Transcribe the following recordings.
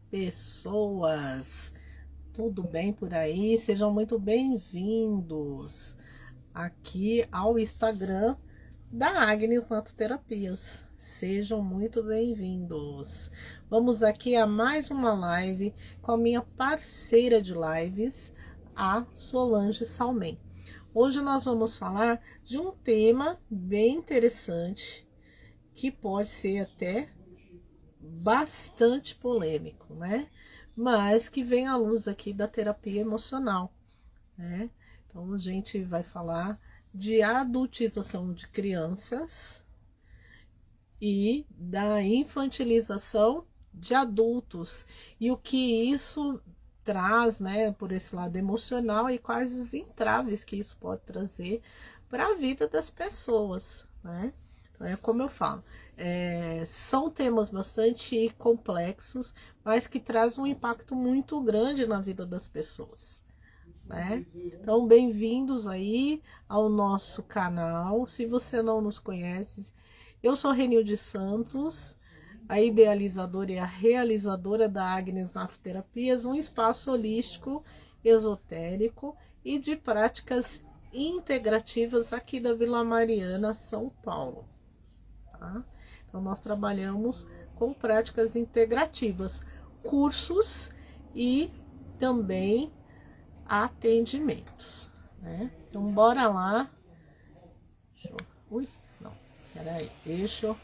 pessoas! Tudo bem por aí? Sejam muito bem-vindos aqui ao Instagram da Agnes Natoterapias. Sejam muito bem-vindos. Vamos aqui a mais uma live com a minha parceira de lives, a Solange Salmen. Hoje nós vamos falar de um tema bem interessante que pode ser até bastante polêmico, né? Mas que vem à luz aqui da terapia emocional, né? Então a gente vai falar de adultização de crianças e da infantilização de adultos e o que isso traz, né, por esse lado emocional e quais os entraves que isso pode trazer para a vida das pessoas, né? Então, é como eu falo, são temas bastante complexos, mas que trazem um impacto muito grande na vida das pessoas, né? Então, bem-vindos aí ao nosso canal. Se você não nos conhece, eu sou Renilde Santos, a idealizadora e a realizadora da Agnes Natoterapias, um espaço holístico, esotérico e de práticas integrativas aqui da Vila Mariana, São Paulo. Tá? Então, nós trabalhamos com práticas integrativas, cursos e também atendimentos, né? Então, bora lá. Deixa eu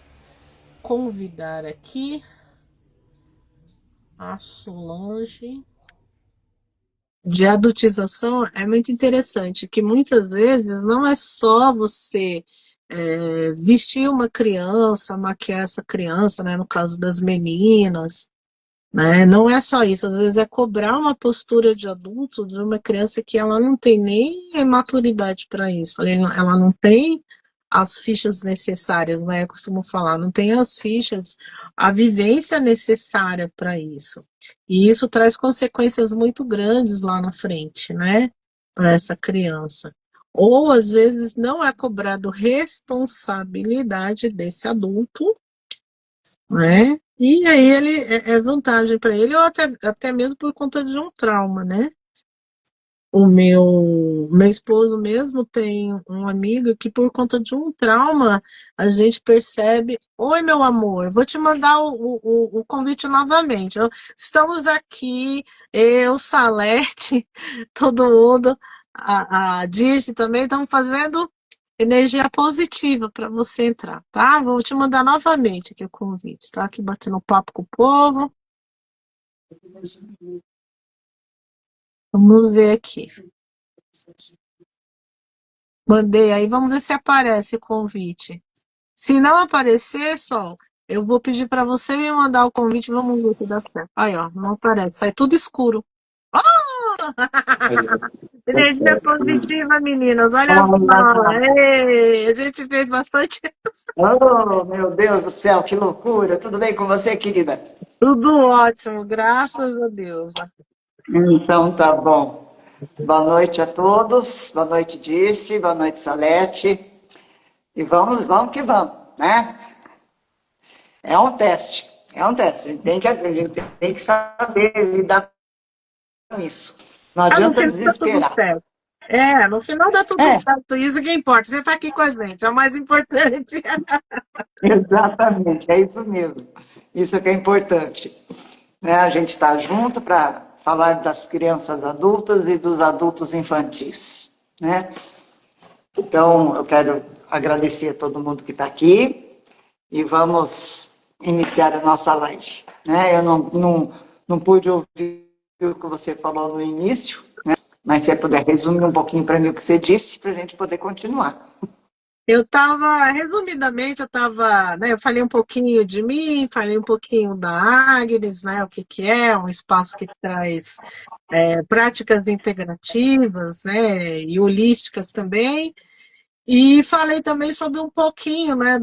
convidar aqui a Solange. De adultização é muito interessante, que muitas vezes não é só você vestir uma criança, maquiar essa criança, né, no caso das meninas, né, não é só isso, às vezes é cobrar uma postura de adulto de uma criança que ela não tem nem maturidade para isso, ela não tem as fichas necessárias, né, eu costumo falar, não tem as fichas, a vivência necessária para isso. E isso traz consequências muito grandes lá na frente, né, para essa criança. Ou às vezes não é cobrado responsabilidade desse adulto, né? E aí ele é vantagem para ele, ou até mesmo por conta de um trauma, né? O meu esposo mesmo tem um amigo que por conta de um trauma a gente percebe, oi meu amor, vou te mandar o convite novamente. Estamos aqui, eu, Salete, todo mundo, a Dirce também, estamos fazendo energia positiva para você entrar, tá? Vou te mandar novamente aqui o convite, tá? Aqui batendo papo com o povo. Vamos ver aqui. Mandei aí, vamos ver se aparece o convite. Se não aparecer, Sol, eu vou pedir para você me mandar o convite, vamos ver se dá certo. Aí, ó, não aparece, sai tudo escuro. Oh! Energia positiva, meninas, olha só. Ei, a gente fez bastante. Oh, meu Deus do céu, que loucura! Tudo bem com você, querida? Tudo ótimo, graças a Deus. Então tá bom. Boa noite a todos, boa noite, Dirce, boa noite, Salete. E vamos que vamos, né? É um teste, é um teste. A gente tem que saber lidar com isso. Não No adianta final dá tudo desesperar. certo. No final dá tudo certo, isso que importa. Você está aqui com a gente, é o mais importante. Exatamente, é isso mesmo. Isso que é importante. Né? A gente está junto para falar das crianças adultas e dos adultos infantis. Né? Então, eu quero agradecer a todo mundo que está aqui e vamos iniciar a nossa live. Né? Eu não pude ouvir o que você falou no início, né? Mas se você puder resumir um pouquinho para mim o que você disse, para a gente poder continuar. Resumidamente, né, eu falei um pouquinho de mim, falei um pouquinho da Agnes, né, o que é um espaço que traz práticas integrativas, né, e holísticas também, e falei também sobre um pouquinho, né,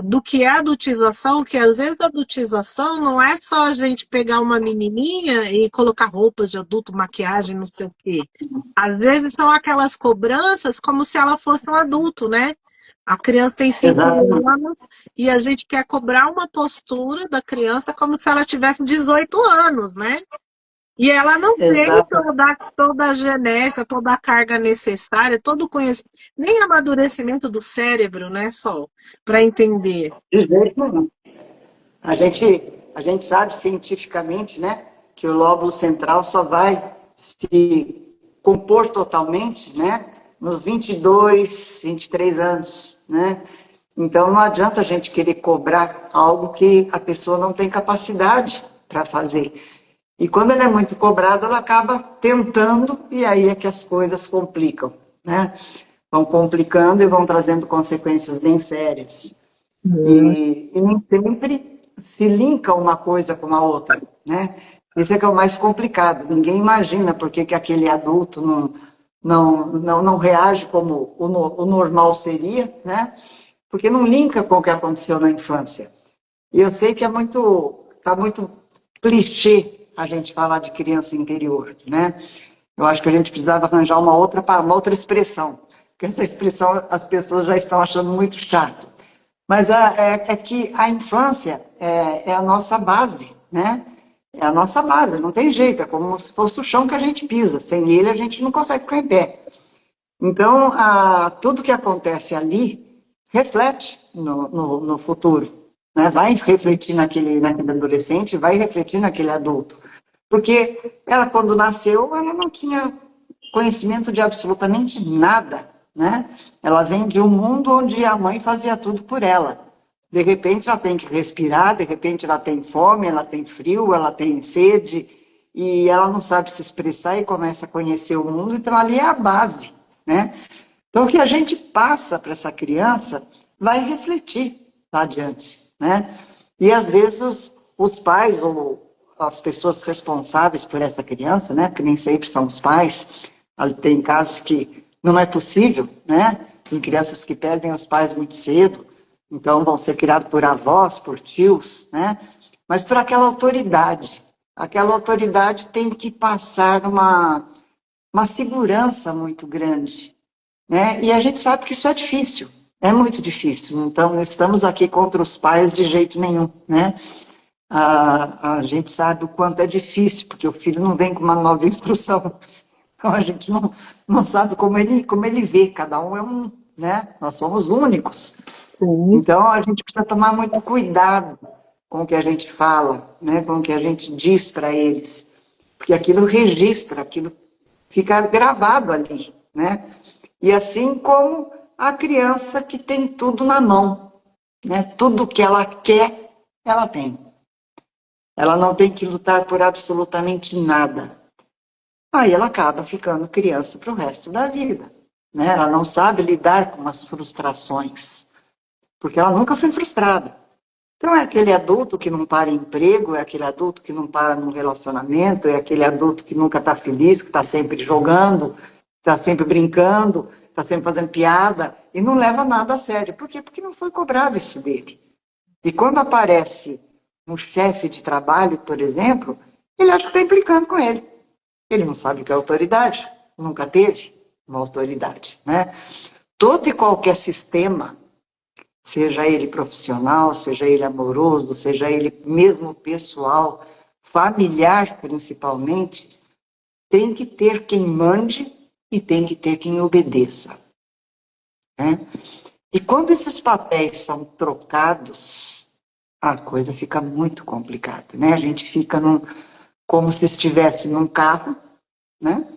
do que é adultização, que às vezes a adultização não é só a gente pegar uma menininha e colocar roupas de adulto, maquiagem, não sei o quê. Às vezes são aquelas cobranças como se ela fosse um adulto, né? A criança tem 5 Exato. anos e a gente quer cobrar uma postura da criança como se ela tivesse 18 anos, né? E ela não tem Exato. toda a genética, toda a carga necessária, todo o conhecimento, nem amadurecimento do cérebro, né, Sol, para entender. De jeito nenhum. A gente sabe cientificamente, né, que o lóbulo central só vai se compor totalmente, né, nos 22, 23 anos, né? Então não adianta a gente querer cobrar algo que a pessoa não tem capacidade para fazer. E quando ela é muito cobrada, ela acaba tentando e aí é que as coisas complicam, né? Vão complicando e vão trazendo consequências bem sérias. E nem sempre se linka uma coisa com a outra, né? Isso é que é o mais complicado. Ninguém imagina por que aquele adulto não reage como o normal seria, né? Porque não linka com o que aconteceu na infância. E eu sei que tá muito clichê a gente falar de criança interior, né? Eu acho que a gente precisava arranjar uma outra expressão, porque essa expressão as pessoas já estão achando muito chato. Mas é que a infância é a nossa base, né? É a nossa base, não tem jeito, é como se fosse o chão que a gente pisa. Sem ele, a gente não consegue ficar em pé. Então, tudo que acontece ali reflete no futuro, né? Vai refletir naquele adolescente, vai refletir naquele adulto. Porque ela, quando nasceu, ela não tinha conhecimento de absolutamente nada, né? Ela vem de um mundo onde a mãe fazia tudo por ela. De repente ela tem que respirar, de repente ela tem fome, ela tem frio, ela tem sede, e ela não sabe se expressar e começa a conhecer o mundo, então ali é a base, né? Então o que a gente passa para essa criança vai refletir lá adiante, né? E às vezes os pais ou as pessoas responsáveis por essa criança, né? Que nem sempre são os pais, tem casos que não é possível, né? Tem crianças que perdem os pais muito cedo, então vão ser criados por avós, por tios, né? Mas por aquela autoridade. Aquela autoridade tem que passar uma segurança muito grande, né? E a gente sabe que isso é difícil, é muito difícil. Então, não estamos aqui contra os pais de jeito nenhum, né? A gente sabe o quanto é difícil, porque o filho não vem com uma nova instrução. Então, a gente não sabe como ele vê, cada um é um, né? Nós somos únicos. Sim. Então, a gente precisa tomar muito cuidado com o que a gente fala, né? Com o que a gente diz para eles, porque aquilo registra, aquilo fica gravado ali, né? E assim como a criança que tem tudo na mão, né? Tudo que ela quer, ela tem. Ela não tem que lutar por absolutamente nada. Aí ela acaba ficando criança para o resto da vida, né? Ela não sabe lidar com as frustrações, porque ela nunca foi frustrada. Então, é aquele adulto que não para em emprego, é aquele adulto que não para num relacionamento, é aquele adulto que nunca está feliz, que está sempre jogando, está sempre brincando, está sempre fazendo piada e não leva nada a sério. Por quê? Porque não foi cobrado isso dele. E quando aparece um chefe de trabalho, por exemplo, ele acha que está implicando com ele. Ele não sabe o que é autoridade, nunca teve uma autoridade, né? Todo e qualquer sistema, seja ele profissional, seja ele amoroso, seja ele mesmo pessoal, familiar principalmente, tem que ter quem mande e tem que ter quem obedeça, né? E quando esses papéis são trocados, a coisa fica muito complicada, né? A gente fica como se estivesse num carro, né?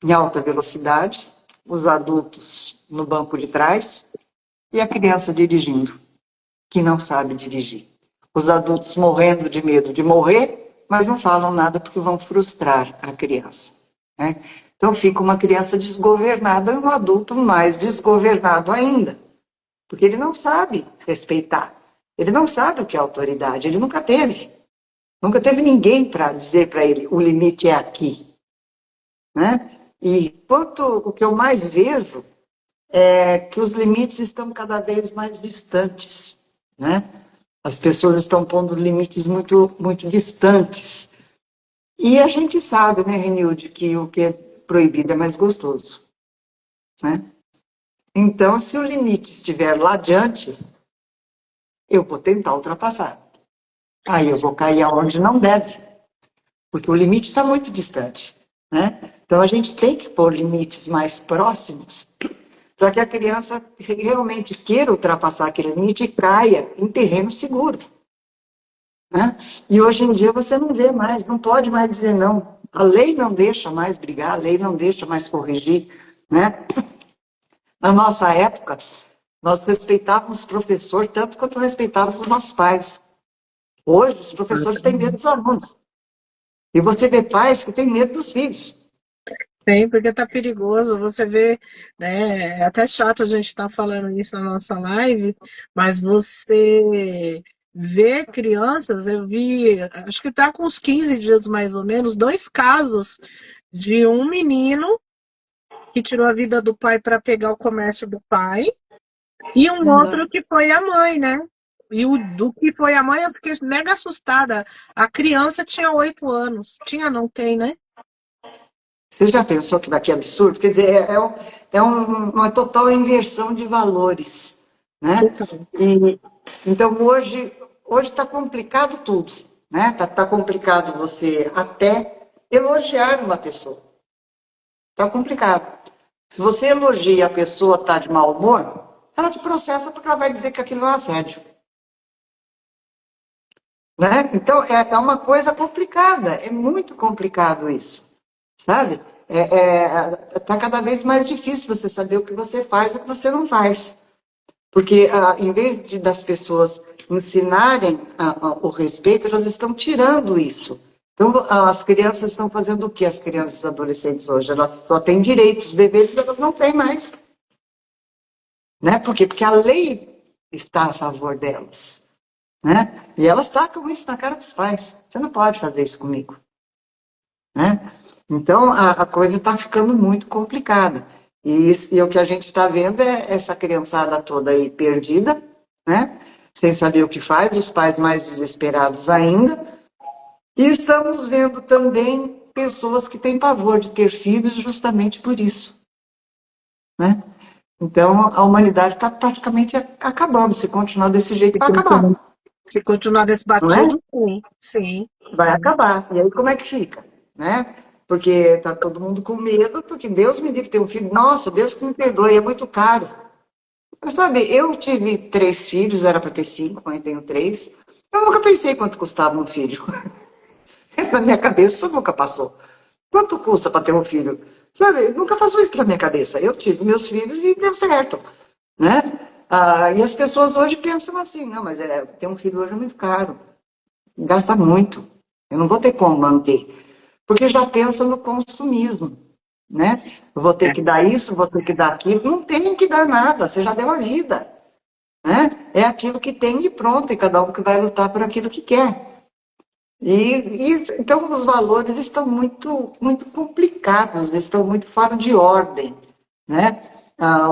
Em alta velocidade, os adultos no banco de trás e a criança dirigindo, que não sabe dirigir. Os adultos morrendo de medo de morrer, mas não falam nada porque vão frustrar a criança, né? Então fica uma criança desgovernada e um adulto mais desgovernado ainda, porque ele não sabe respeitar, ele não sabe o que é autoridade, ele nunca teve. Nunca teve ninguém para dizer para ele, o limite é aqui, né? E o que eu mais vejo é que os limites estão cada vez mais distantes, né? As pessoas estão pondo limites muito, muito distantes. E a gente sabe, né, Renilde, que o que é proibido é mais gostoso, né? Então, se o limite estiver lá adiante, eu vou tentar ultrapassar. Aí eu vou cair aonde não deve, porque o limite está muito distante, né? Então, a gente tem que pôr limites mais próximos para que a criança realmente queira ultrapassar aquele limite e caia em terreno seguro, né? E hoje em dia você não vê mais, não pode mais dizer não. A lei não deixa mais brigar, a lei não deixa mais corrigir, né? Na nossa época, nós respeitávamos o professor tanto quanto respeitávamos os nossos pais. Hoje, os professores têm medo dos alunos. E você vê pais que têm medo dos filhos. Tem, porque tá perigoso. Você vê, né? É até chato a gente estar falando isso na nossa live, mas você vê crianças, eu vi, acho que tá com uns 15 dias mais ou menos, dois casos de um menino que tirou a vida do pai para pegar o comércio do pai, e um outro que foi a mãe, né? E o do que foi a mãe, eu fiquei mega assustada. A criança tinha 8 anos. Tinha, não tem, né? Você já pensou que daqui é absurdo? Quer dizer, uma total inversão de valores, né? E, então, hoje está complicado tudo, né? Tá complicado você até elogiar uma pessoa. Está complicado. Se você elogia e a pessoa está de mau humor, ela te processa porque ela vai dizer que aquilo é um assédio. Né? Então, é uma coisa complicada, é muito complicado isso, sabe? Tá cada vez mais difícil você saber o que você faz e o que você não faz. Porque, em vez das pessoas ensinarem o respeito, elas estão tirando isso. Então, as crianças estão fazendo o que as crianças e os adolescentes hoje? Elas só têm direitos, deveres, elas não têm mais. Né? Por quê? Porque a lei está a favor delas. Né? E elas tacam isso na cara dos pais. Você não pode fazer isso comigo. Né? Então, a coisa está ficando muito complicada. E o que a gente está vendo é essa criançada toda aí perdida, né? Sem saber o que faz, os pais mais desesperados ainda. E estamos vendo também pessoas que têm pavor de ter filhos justamente por isso. Né? Então, a humanidade está praticamente acabando. Se continuar desse jeito, vai acabar. Se continuar desse Não é? batido, sim. Sim. Vai acabar. E aí como é que fica? Né? Porque tá todo mundo com medo, porque Deus me livre ter um filho. Nossa, Deus que me perdoe, é muito caro. Mas sabe, eu tive 3 filhos, era para ter 5, mas tenho 3. Eu nunca pensei quanto custava um filho. Na minha cabeça isso nunca passou. Quanto custa para ter um filho? Sabe, nunca passou isso na minha cabeça. Eu tive meus filhos e deu certo. Né? E as pessoas hoje pensam assim, não, mas ter um filho hoje é muito caro. Gasta muito. Eu não vou ter como manter. Porque já pensa no consumismo, né? Eu vou ter que dar isso, vou ter que dar aquilo. Não tem que dar nada, você já deu a vida, né? É aquilo que tem e pronto, e cada um que vai lutar por aquilo que quer. Então os valores estão muito, muito complicados, estão muito fora de ordem, né?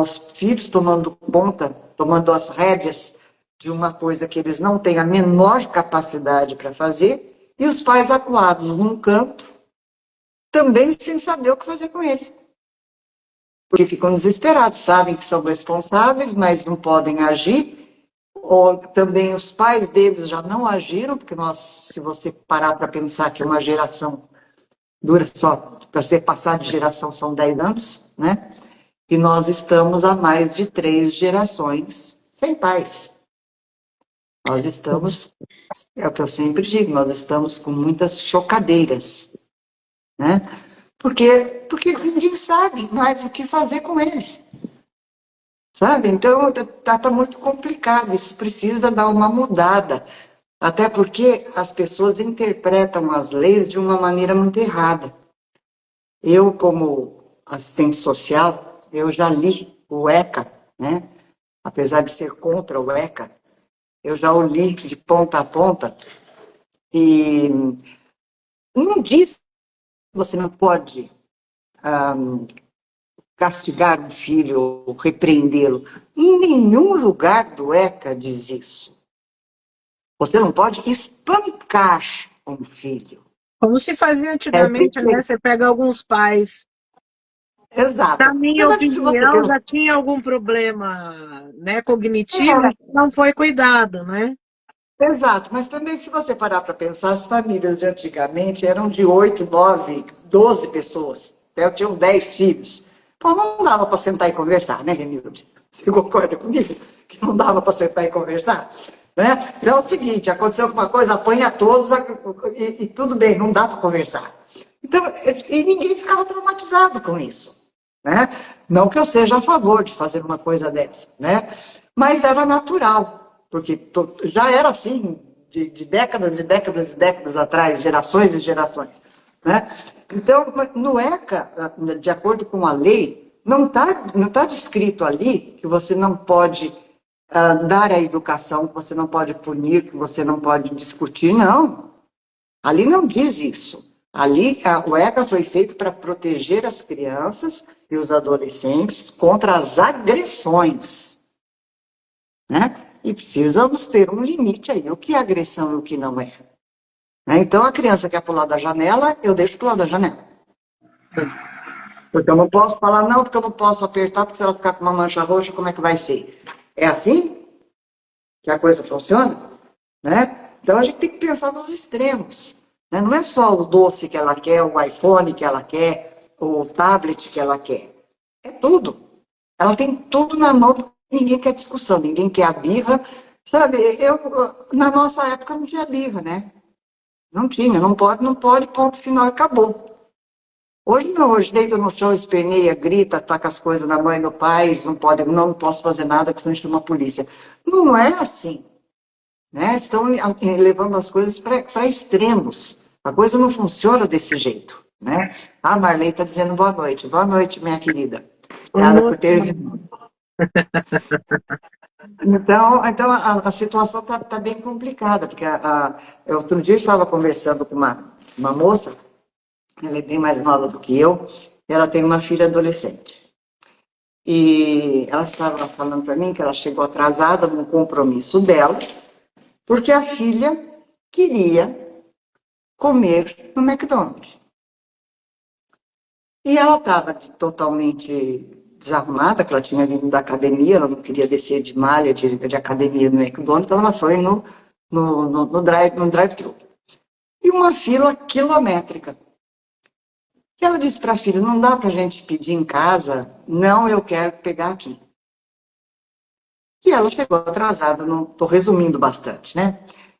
Os filhos tomando conta, tomando as rédeas de uma coisa que eles não têm a menor capacidade para fazer, e os pais acuados num canto, também sem saber o que fazer com eles. Porque ficam desesperados, sabem que são responsáveis, mas não podem agir, ou também os pais deles já não agiram, porque se você parar para pensar que uma geração dura só, para você passar de geração são 10 anos, né? E nós estamos há mais de 3 gerações sem pais. Nós estamos, é o que eu sempre digo, nós estamos com muitas chocadeiras, né? Porque ninguém sabe mais o que fazer com eles. Sabe? Então, tá muito complicado. Isso precisa dar uma mudada. Até porque as pessoas interpretam as leis de uma maneira muito errada. Eu, como assistente social, eu já li o ECA, né? Apesar de ser contra o ECA, eu já o li de ponta a ponta. E não diz que você não pode castigar um filho ou repreendê-lo. Em nenhum lugar do ECA diz isso. Você não pode espancar um filho. Como se fazia É antigamente, né? Você pega alguns pais Exato. Na minha Apesar de que se você opinião, pensar, já tinha algum problema, né, cognitivo que não foi cuidado, né? exato, mas também se você parar para pensar, as famílias de antigamente eram de 8, 9, 12 pessoas. Eu tinha 10 filhos. Pô, não dava para sentar e conversar, né, Renilde? Você concorda comigo? Que não dava para sentar e conversar? Né? Então é o seguinte, aconteceu alguma coisa, apanha todos e tudo bem, não dá para conversar. Então, e ninguém ficava traumatizado com isso. Né? Não que eu seja a favor de fazer uma coisa dessa, né? Mas era natural, porque já era assim de décadas e décadas e décadas atrás, gerações e gerações. Né? Então, no ECA, de acordo com a lei, não tá descrito ali que você não pode dar a educação, que você não pode punir, que você não pode discutir, não. Ali não diz isso. Ali, o ECA foi feito para proteger as crianças e os adolescentes contra as agressões, né? E precisamos ter um limite aí, o que é agressão e o que não é. Né? Então, a criança quer pular da janela, eu deixo pular da janela. Porque eu não posso falar, não, porque eu não posso apertar, porque se ela ficar com uma mancha roxa, como é que vai ser? É assim que a coisa funciona? Né? Então, a gente tem que pensar nos extremos. Né? Não é só o doce que ela quer, o iPhone que ela quer, o tablet que ela quer. É tudo. Ela tem tudo na mão, ninguém quer discussão, ninguém quer a birra. Sabe, na nossa época não tinha birra, né? Não tinha, não pode, não pode, ponto final, acabou. Hoje não, hoje deita no chão, esperneia, grita, taca as coisas na mãe e no pai, não pode, não posso fazer nada, porque senão chama a polícia. Não é assim. Né? Estão levando as coisas para extremos. A coisa não funciona desse jeito. Né? A Marley está dizendo boa noite. Boa noite, minha querida. Obrigada por ter vindo. Então a situação está bem complicada, porque outro dia eu estava conversando com uma moça, ela é bem mais nova do que eu, e ela tem uma filha adolescente. E ela estava falando para mim que ela chegou atrasada no compromisso dela, porque a filha queria comer no McDonald's. E ela estava totalmente desarrumada, que ela tinha vindo da academia, ela não queria descer de malha de academia no McDonald's, então ela foi no drive-thru. E uma fila quilométrica. E ela disse para a filha, não dá para a gente pedir em casa? Não, eu quero pegar aqui. E ela chegou atrasada, estou resumindo bastante, né?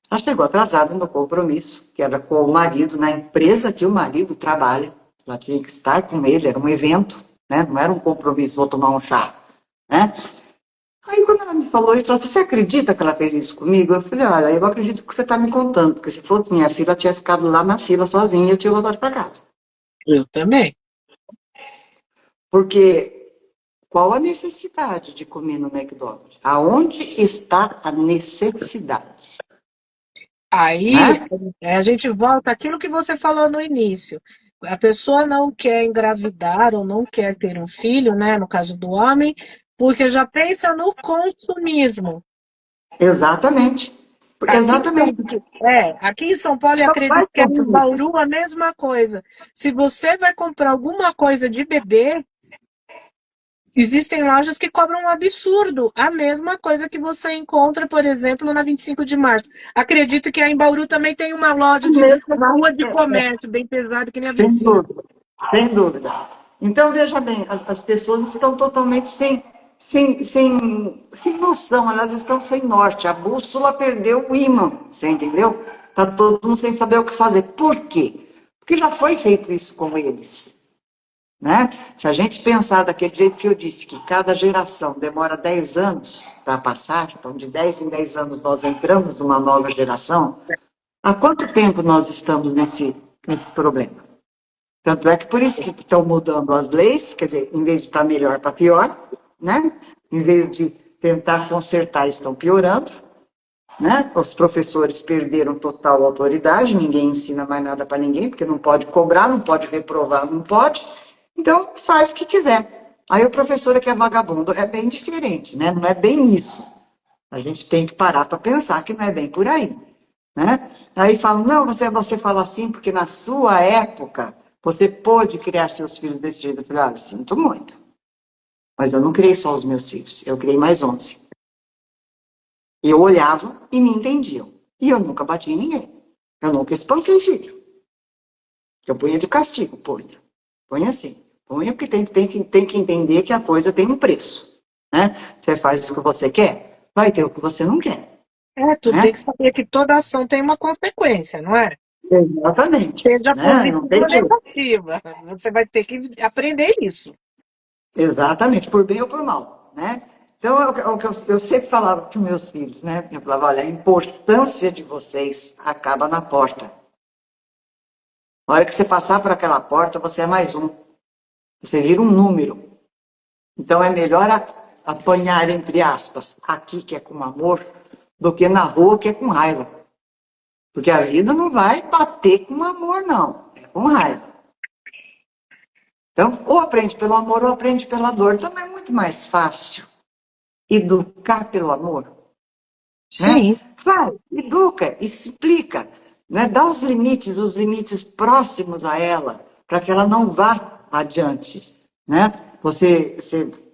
Ela chegou atrasada no compromisso, que era com o marido, na empresa que o marido trabalha. Ela tinha que estar com ele, era um evento, né? Não era um compromisso, vou tomar um chá, né? Aí, quando ela me falou isso, ela falou, você acredita que ela fez isso comigo? Eu falei, olha, eu acredito que você está me contando, porque se fosse minha filha, ela tinha ficado lá na fila sozinha e eu tinha voltado para casa. Eu também. Porque qual a necessidade de comer no McDonald's? Aonde está a necessidade? Aí Né? a gente volta àquilo que você falou no início. A pessoa não quer engravidar ou não quer ter um filho, né? No caso do homem, porque já pensa no consumismo. Exatamente. Aqui em São, Exatamente. aqui em São Paulo, eu Só acredito faz que é em consumista. Bauru a mesma coisa. Se você vai comprar alguma coisa de bebê, existem lojas que cobram um absurdo, a mesma coisa que você encontra, por exemplo, na 25 de março. Acredito que aí em Bauru também tem uma loja uma rua de comércio bem pesada que nem a Sem 25. dúvida, sem dúvida. Então, veja bem, as pessoas estão totalmente sem noção, elas estão sem norte. A bússola perdeu o ímã, você entendeu? Está todo mundo sem saber o que fazer. Por quê? Porque já foi feito isso com eles. Né? Se a gente pensar daquele jeito que eu disse, que cada geração demora 10 anos para passar, então de 10 em 10 anos nós entramos numa nova geração, há quanto tempo nós estamos nesse problema? Tanto é que por isso que estão mudando as leis, quer dizer, em vez de para melhor, para pior, né? Em vez de tentar consertar, estão piorando. Né? Os professores perderam total autoridade, ninguém ensina mais nada para ninguém, porque não pode cobrar, não pode reprovar, não pode. Então, faz o que quiser. Aí o professor é que é vagabundo. É bem diferente, né? Não é bem isso. A gente tem que parar para pensar que não é bem por aí. Né? Aí falam, não, você fala assim porque na sua época Você pôde criar seus filhos desse jeito? Eu falei, olha, sinto muito. Mas eu não criei só os meus filhos, eu criei mais 11. Eu olhava e me entendiam. E eu nunca bati em ninguém. Eu nunca espanquei filho. Eu punha de castigo, punha. Punha assim. Punha porque tem que entender que a coisa tem um preço. Né? Você faz o que você quer, vai ter o que você não quer. Tu tem Né? que saber que toda ação tem uma consequência, não é? Exatamente. Seja Né? Não positiva tem ou jeito. negativa. Você vai ter que aprender isso. Exatamente, por bem ou por mal, né? Então, é o que eu sempre falava para os meus filhos, né? Eu falava, olha, a importância de vocês acaba na porta. Na hora que você passar por aquela porta, você é mais um. Você vira um número. Então, é melhor apanhar, entre aspas, aqui que é com amor, do que na rua que é com raiva. Porque a vida não vai bater com amor, não. É com raiva. Então, ou aprende pelo amor ou aprende pela dor. Então, é muito mais fácil educar pelo amor, né? Sim. Vai, educa, explica, né? Dá os limites próximos a ela, para que ela não vá adiante, né? Você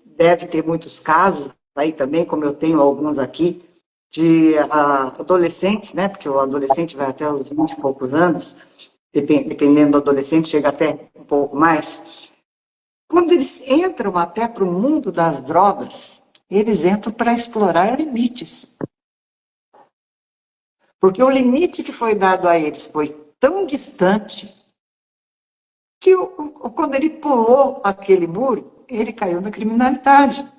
deve ter muitos casos aí também, como eu tenho alguns aqui, de adolescentes, né? Porque o adolescente vai até os 20 e poucos anos, dependendo do adolescente, chega até um pouco mais. Quando eles entram até para o mundo das drogas, eles entram para explorar limites. Porque o limite que foi dado a eles foi tão distante que quando ele pulou aquele muro, ele caiu na criminalidade.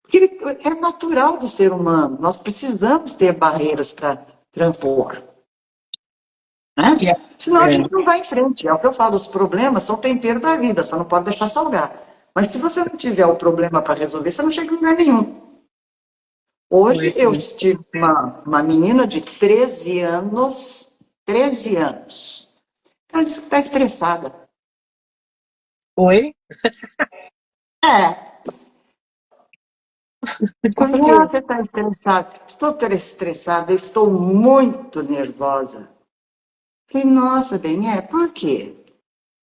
Porque é natural do ser humano, nós precisamos ter barreiras para transpor. Né? E, Senão a gente não vai em frente. É o que eu falo, os problemas são tempero da vida, só não pode deixar salgar. Mas se você não tiver o problema para resolver, você não chega em lugar nenhum. Hoje eu tive uma menina de 13 anos, 13 anos. Ela disse que está estressada. Oi? É. Eu Por falei, quê? você está estressada? Estou estressada, eu estou muito nervosa. Falei, nossa, bem, por quê?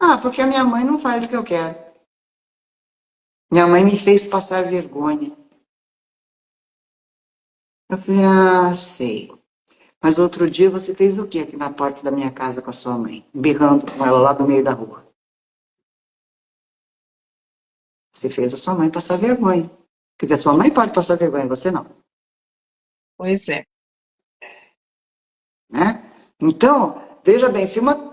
Ah, porque a minha mãe não faz o que eu quero. Minha mãe me fez passar vergonha. Eu falei, sei. Mas outro dia você fez o quê aqui na porta da minha casa com a sua mãe? Berrando com ela lá do meio da rua. Você fez a sua mãe passar vergonha. Quer dizer, sua mãe pode passar vergonha, você não. Pois é. Né? Então, veja bem, se uma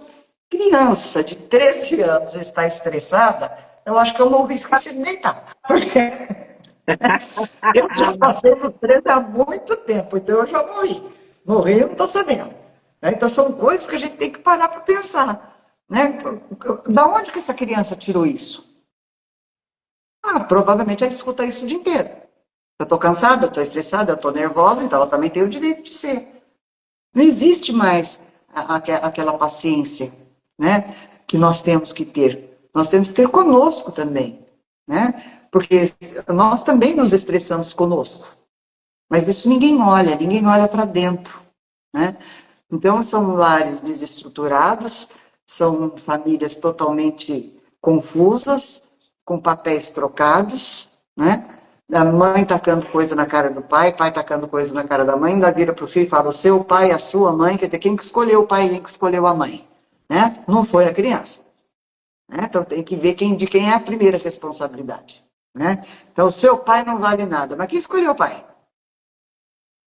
criança de 13 anos está estressada, eu acho que eu morri esqueci de deitar. Porque eu já passei por 13 há muito tempo, então eu já morri. Morri, eu não estou sabendo. Né? Então, são coisas que a gente tem que parar para pensar. Né? Da onde que essa criança tirou isso? Provavelmente ela escuta isso o dia inteiro. Eu estou cansada, eu estou estressada, eu estou nervosa, então ela também tem o direito de ser. Não existe mais aquela paciência, né, que nós temos que ter. Nós temos que ter conosco também, né? Porque nós também nos expressamos conosco. Mas isso ninguém olha para dentro, né? Então, são lares desestruturados, são famílias totalmente confusas, com papéis trocados, né? A mãe tacando coisa na cara do pai tacando coisa na cara da mãe, ainda vira para o filho e fala, o seu pai, a sua mãe, quer dizer, quem que escolheu o pai e quem que escolheu a mãe? Né? Não foi a criança. Né? Então, tem que ver de quem é a primeira responsabilidade. Né? Então, o seu pai não vale nada, mas quem escolheu o pai?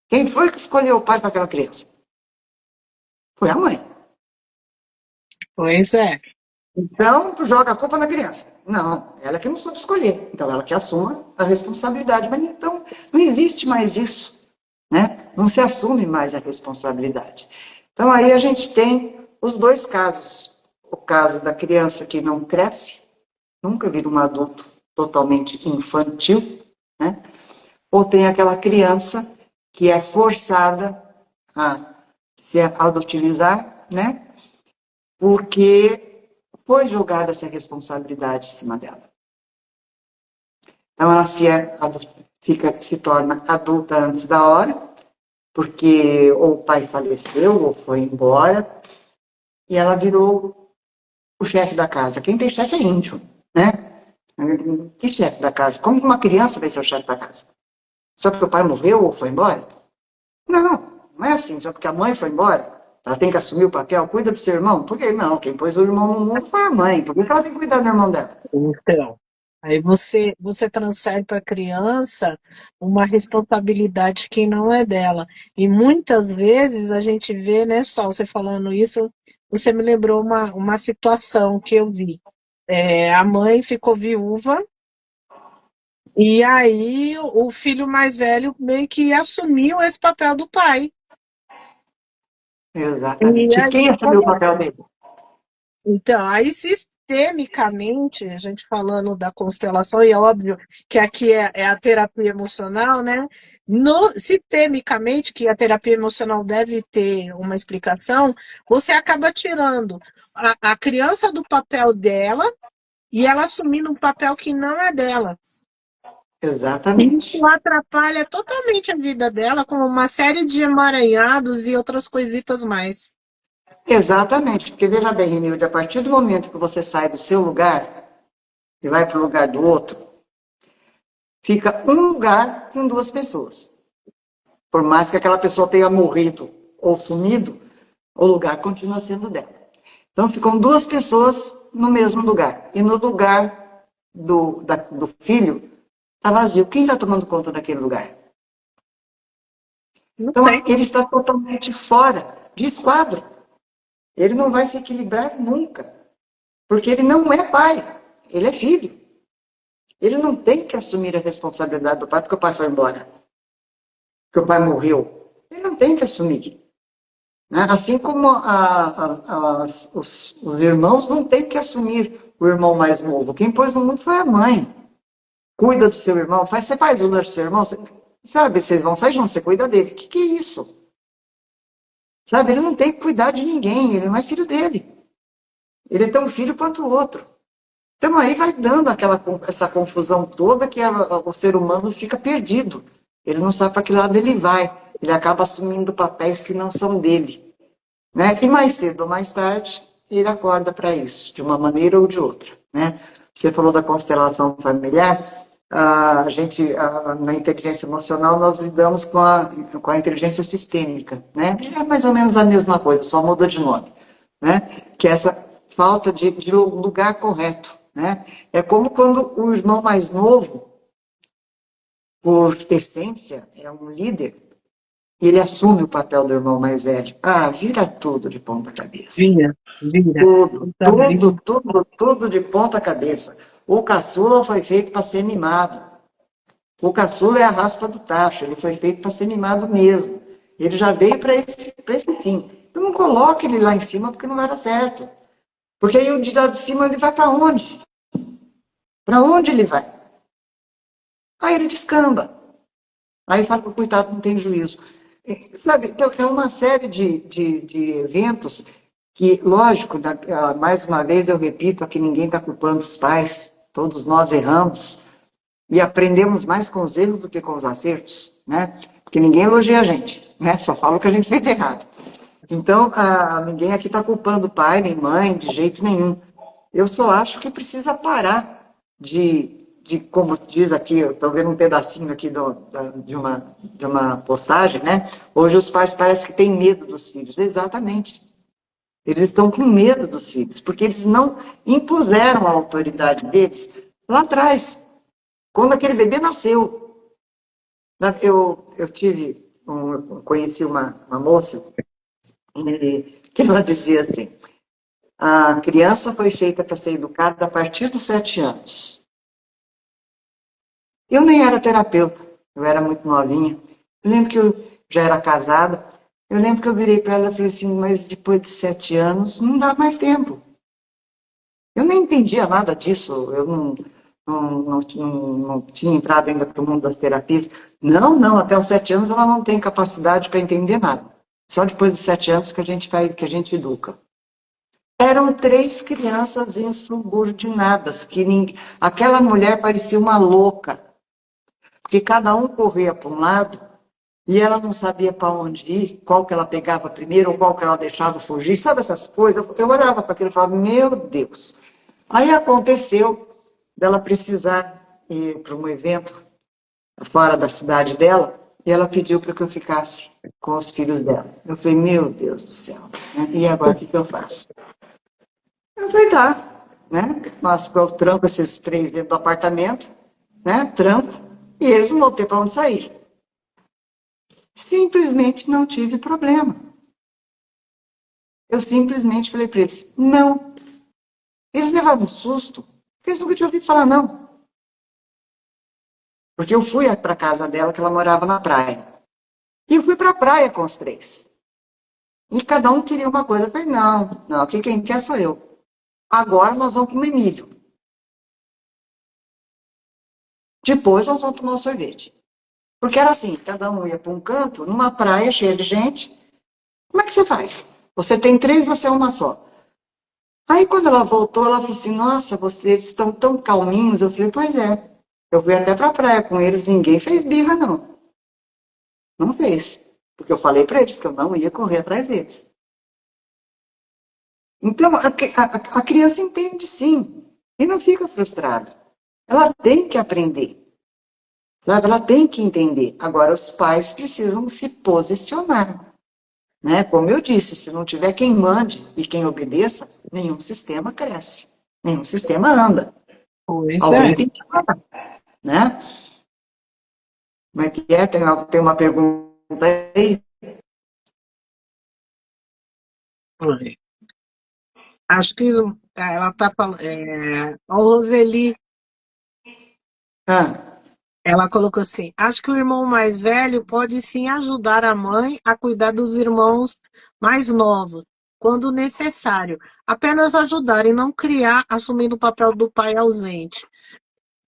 Quem foi que escolheu o pai para aquela criança? Foi a mãe. Pois é. Então, joga a culpa na criança. Não, ela que não soube escolher. Então, ela que assuma a responsabilidade. Mas então, não existe mais isso. Né? Não se assume mais a responsabilidade. Então, aí a gente tem os dois casos. O caso da criança que não cresce, nunca vira um adulto totalmente infantil, né? Ou tem aquela criança que é forçada a se adutilizar, né? Porque foi jogada essa responsabilidade em cima dela. Então, ela se torna adulta antes da hora, porque ou o pai faleceu, ou foi embora, e ela virou o chefe da casa. Quem tem chefe é índio, né? Que chefe da casa? Como uma criança vai ser o chefe da casa? Só porque o pai morreu ou foi embora? Não, não é assim. Só porque a mãe foi embora, ela tem que assumir o papel, cuida do seu irmão. Por que não? Quem pôs o irmão no mundo foi a mãe. Por que ela tem que cuidar do irmão dela? Então, aí você transfere para a criança uma responsabilidade que não é dela. E muitas vezes a gente vê, né, só você falando isso, você me lembrou uma situação que eu vi. A mãe ficou viúva e aí o filho mais velho meio que assumiu esse papel do pai. E Exatamente. E quem aí, assumiu o papel dele? então, aí sistemicamente, a gente falando da constelação, e é óbvio que aqui é a terapia emocional, né? Sistemicamente, que a terapia emocional deve ter uma explicação, você acaba tirando a criança do papel dela e ela assumindo um papel que não é dela. E isso Exatamente. atrapalha totalmente a vida dela, com uma série de emaranhados e outras coisitas mais. Exatamente. Porque veja bem, Renilde, a partir do momento que você sai do seu lugar e vai para o lugar do outro, fica um lugar com duas pessoas. Por mais que aquela pessoa tenha morrido ou sumido, o lugar continua sendo dela. Então ficam duas pessoas no mesmo lugar. E no lugar do filho está vazio. Quem está tomando conta daquele lugar? Não Então tem. ele está totalmente fora de esquadro. Ele não vai se equilibrar nunca. Porque ele não é pai, ele é filho. Ele não tem que assumir a responsabilidade do pai porque o pai foi embora, porque o pai morreu. Ele não tem que assumir. Né? Assim como os irmãos não têm que assumir o irmão mais novo. Quem pôs no mundo foi a mãe. Cuida do seu irmão, você faz o lanche do seu irmão, sabe, vocês vão sair juntos, você cuida dele. O que é isso? Sabe, ele não tem que cuidar de ninguém, ele não é filho dele. Ele é tão filho quanto o outro. Então aí vai dando essa confusão toda que o ser humano fica perdido. Ele não sabe para que lado ele vai. Ele acaba assumindo papéis que não são dele. Né? E mais cedo ou mais tarde, ele acorda para isso, de uma maneira ou de outra. Né? Você falou da constelação familiar. A gente, na inteligência emocional, nós lidamos com a inteligência sistêmica. Né? É mais ou menos a mesma coisa, só muda de nome. Né? Que é essa falta de lugar correto. Né? É como quando o irmão mais novo, por essência, é um líder, e ele assume o papel do irmão mais velho. Ah, vira tudo de ponta cabeça. Vira, vira. Tudo, Tá tudo, vendo? tudo, tudo de ponta cabeça. O caçula foi feito para ser mimado. O caçula é a raspa do tacho, ele foi feito para ser mimado mesmo. Ele já veio para esse fim. Então não coloque ele lá em cima porque não vai dar certo. Porque aí o de lá de cima ele vai para onde? Para onde ele vai? Aí ele descamba. Aí fala que o coitado não tem juízo. Sabe, então, é uma série de eventos que, lógico, mais uma vez eu repito, aqui ninguém está culpando os pais, todos nós erramos e aprendemos mais com os erros do que com os acertos, né? Porque ninguém elogia a gente, né? Só fala o que a gente fez de errado. Então, ninguém aqui está culpando pai nem mãe, de jeito nenhum. Eu só acho que precisa parar como diz aqui, eu estou vendo um pedacinho aqui de uma postagem, né? Hoje os pais parecem que têm medo dos filhos. Exatamente. Eles estão com medo dos filhos, porque eles não impuseram a autoridade deles lá atrás, quando aquele bebê nasceu. Eu conheci uma moça que ela dizia assim, a criança foi feita para ser educada a partir dos 7 anos. Eu nem era terapeuta, eu era muito novinha. Eu lembro que eu já era casada. Eu lembro que eu virei para ela e falei assim, mas depois de 7 anos não dá mais tempo. Eu nem entendia nada disso, eu não tinha entrado ainda para o mundo das terapias. Não, até os 7 anos ela não tem capacidade para entender nada. Só depois dos 7 anos que a gente educa. Eram 3 crianças insubordinadas, aquela mulher parecia uma louca, porque cada um corria para um lado e ela não sabia para onde ir, qual que ela pegava primeiro, ou qual que ela deixava fugir, sabe essas coisas? Eu olhava para aquilo e falava, meu Deus. Aí aconteceu dela precisar ir para um evento fora da cidade dela, e ela pediu para que eu ficasse com os filhos dela. Eu falei, meu Deus do céu, né? E agora o que eu faço? Eu falei, tá, né? Mas eu tranco esses 3 dentro do apartamento, né? Tranco, e eles não vão ter para onde sair. Simplesmente não tive problema. Eu simplesmente falei para eles, não. Eles levaram um susto, porque eles nunca tinham ouvido falar não. Porque eu fui para a casa dela, que ela morava na praia. E eu fui para a praia com os 3. E cada um queria uma coisa. Eu falei, não, aqui quem quer sou eu. Agora nós vamos comer milho. Depois nós vamos tomar um sorvete. Porque era assim, cada um ia para um canto, numa praia cheia de gente. Como é que você faz? Você tem 3, você é uma só. Aí quando ela voltou, ela falou assim, nossa, vocês estão tão calminhos. Eu falei, pois é. Eu fui até para a praia com eles, ninguém fez birra, não. Não fez. Porque eu falei para eles que eu não ia correr atrás deles. Então, a criança entende sim. E não fica frustrada. Ela tem que aprender. Sabe? Ela tem que entender. Agora, os pais precisam se posicionar. Né? Como eu disse, se não tiver quem mande e quem obedeça, nenhum sistema cresce. Nenhum sistema anda. Pois Alguém é. tem que falar. Né? Como é que é? Tem uma pergunta aí? Olha, acho que ela está falando. A Roseli, Ah, ela colocou assim: acho que o irmão mais velho pode sim ajudar a mãe a cuidar dos irmãos mais novos, quando necessário. Apenas ajudar e não criar, assumindo o papel do pai ausente.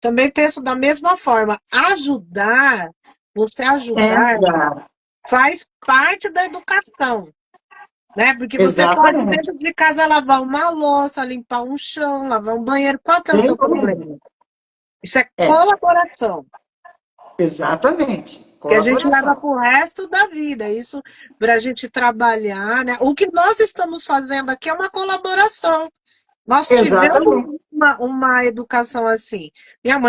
Também penso da mesma forma. Ajudar, você ajudar, exato. faz parte da educação. Né? Porque você pode, Exatamente. dentro de casa, lavar uma louça, limpar um chão, lavar um banheiro. Qual que é o Sem seu dúvida. problema? Isso é É, colaboração, exatamente. que a gente leva Colaboração. para o resto da vida. Isso para a gente trabalhar, né? O que nós estamos fazendo aqui é uma colaboração. Nós tivemos Exatamente. uma educação assim. Minha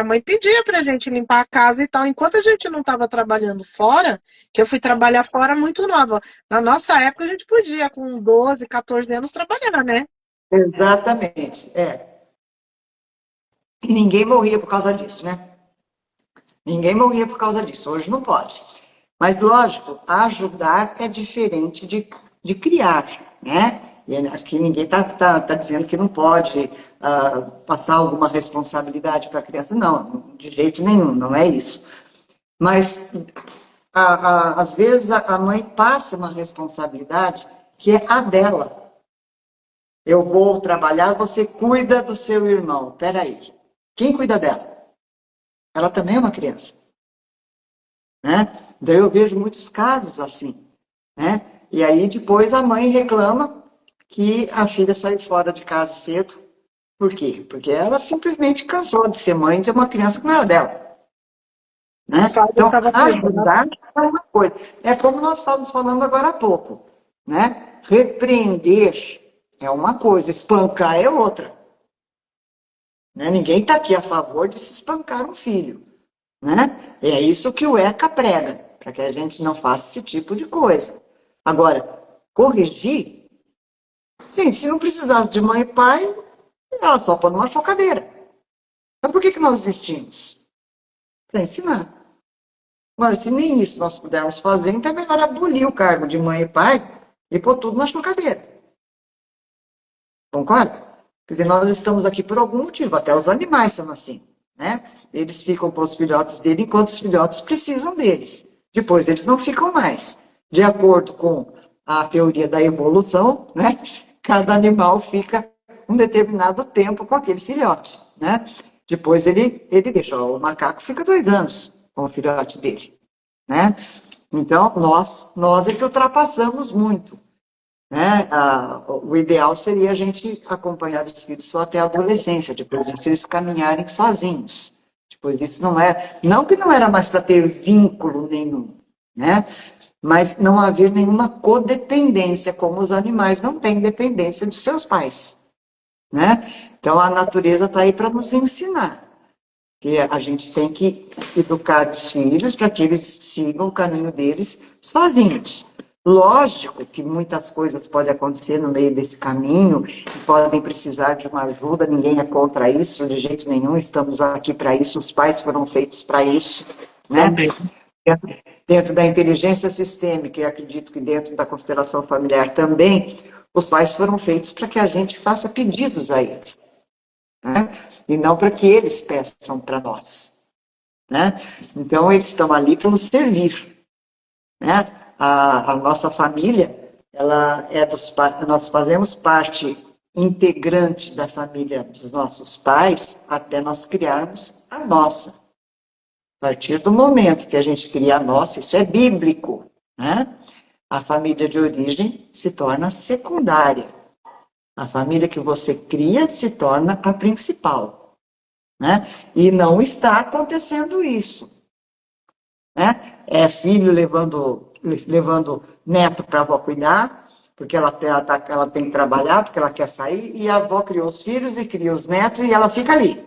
mãe pedia para a gente limpar a casa e tal. Enquanto a gente não estava trabalhando fora, que eu fui trabalhar fora muito nova. Na nossa época, a gente podia, com 12, 14 anos, trabalhar, né? Exatamente. É. E ninguém morria por causa disso, né? Ninguém morria por causa disso. Hoje não pode. Mas, lógico, ajudar é diferente de criar, né? E acho que ninguém tá dizendo que não pode passar alguma responsabilidade para a criança. Não, de jeito nenhum, não é isso. Mas, às vezes, a mãe passa uma responsabilidade que é a dela. Eu vou trabalhar, você cuida do seu irmão. Peraí, quem cuida dela? Ela também é uma criança, né? Então eu vejo muitos casos assim, né? E aí depois a mãe reclama que a filha saiu fora de casa cedo. Por quê? Porque ela simplesmente cansou de ser mãe de uma criança que não era dela, A né? Fábio Então, estava cuidando. ajudar é uma coisa. É como nós estávamos falando agora há pouco, né? Repreender é uma coisa, espancar é outra. Né? Ninguém está aqui a favor de se espancar um filho. Né? É isso que o ECA prega, para que a gente não faça esse tipo de coisa. Agora, corrigir, gente, se não precisasse de mãe e pai, ela só põe numa chocadeira. Então por que nós existimos? Para ensinar. Agora, se nem isso nós pudermos fazer, então é melhor abolir o cargo de mãe e pai e pôr tudo na chocadeira. Concorda? Quer dizer, nós estamos aqui por algum motivo, até os animais são assim, né? Eles ficam com os filhotes dele enquanto os filhotes precisam deles. Depois eles não ficam mais. De acordo com a teoria da evolução, né? Cada animal fica um determinado tempo com aquele filhote, né? Depois ele deixa. O macaco fica 2 anos com o filhote dele, né? Então, nós é que ultrapassamos muito. Né? O ideal seria a gente acompanhar os filhos só até a adolescência, depois disso eles caminharem sozinhos. Depois disso não é. Não que não era mais para ter vínculo nenhum, né? Mas não haver nenhuma codependência, como os animais não têm dependência dos seus pais, né? Então, a natureza está aí para nos ensinar que a gente tem que educar os filhos para que eles sigam o caminho deles sozinhos. Lógico que muitas coisas podem acontecer no meio desse caminho, e podem precisar de uma ajuda, ninguém é contra isso, de jeito nenhum, estamos aqui para isso, os pais foram feitos para isso, né? Também. Dentro da inteligência sistêmica, e acredito que dentro da constelação familiar também, os pais foram feitos para que a gente faça pedidos a eles, né? E não para que eles peçam para nós, né? Então, eles estão ali para nos servir, né? A nossa família, nós fazemos parte integrante da família dos nossos pais até nós criarmos a nossa. A partir do momento que a gente cria a nossa, isso é bíblico, né? A família de origem se torna secundária. A família que você cria se torna a principal, né? E não está acontecendo isso, né? É filho levando neto para a avó cuidar, porque ela tem que trabalhar, porque ela quer sair, e a avó criou os filhos e cria os netos e ela fica ali,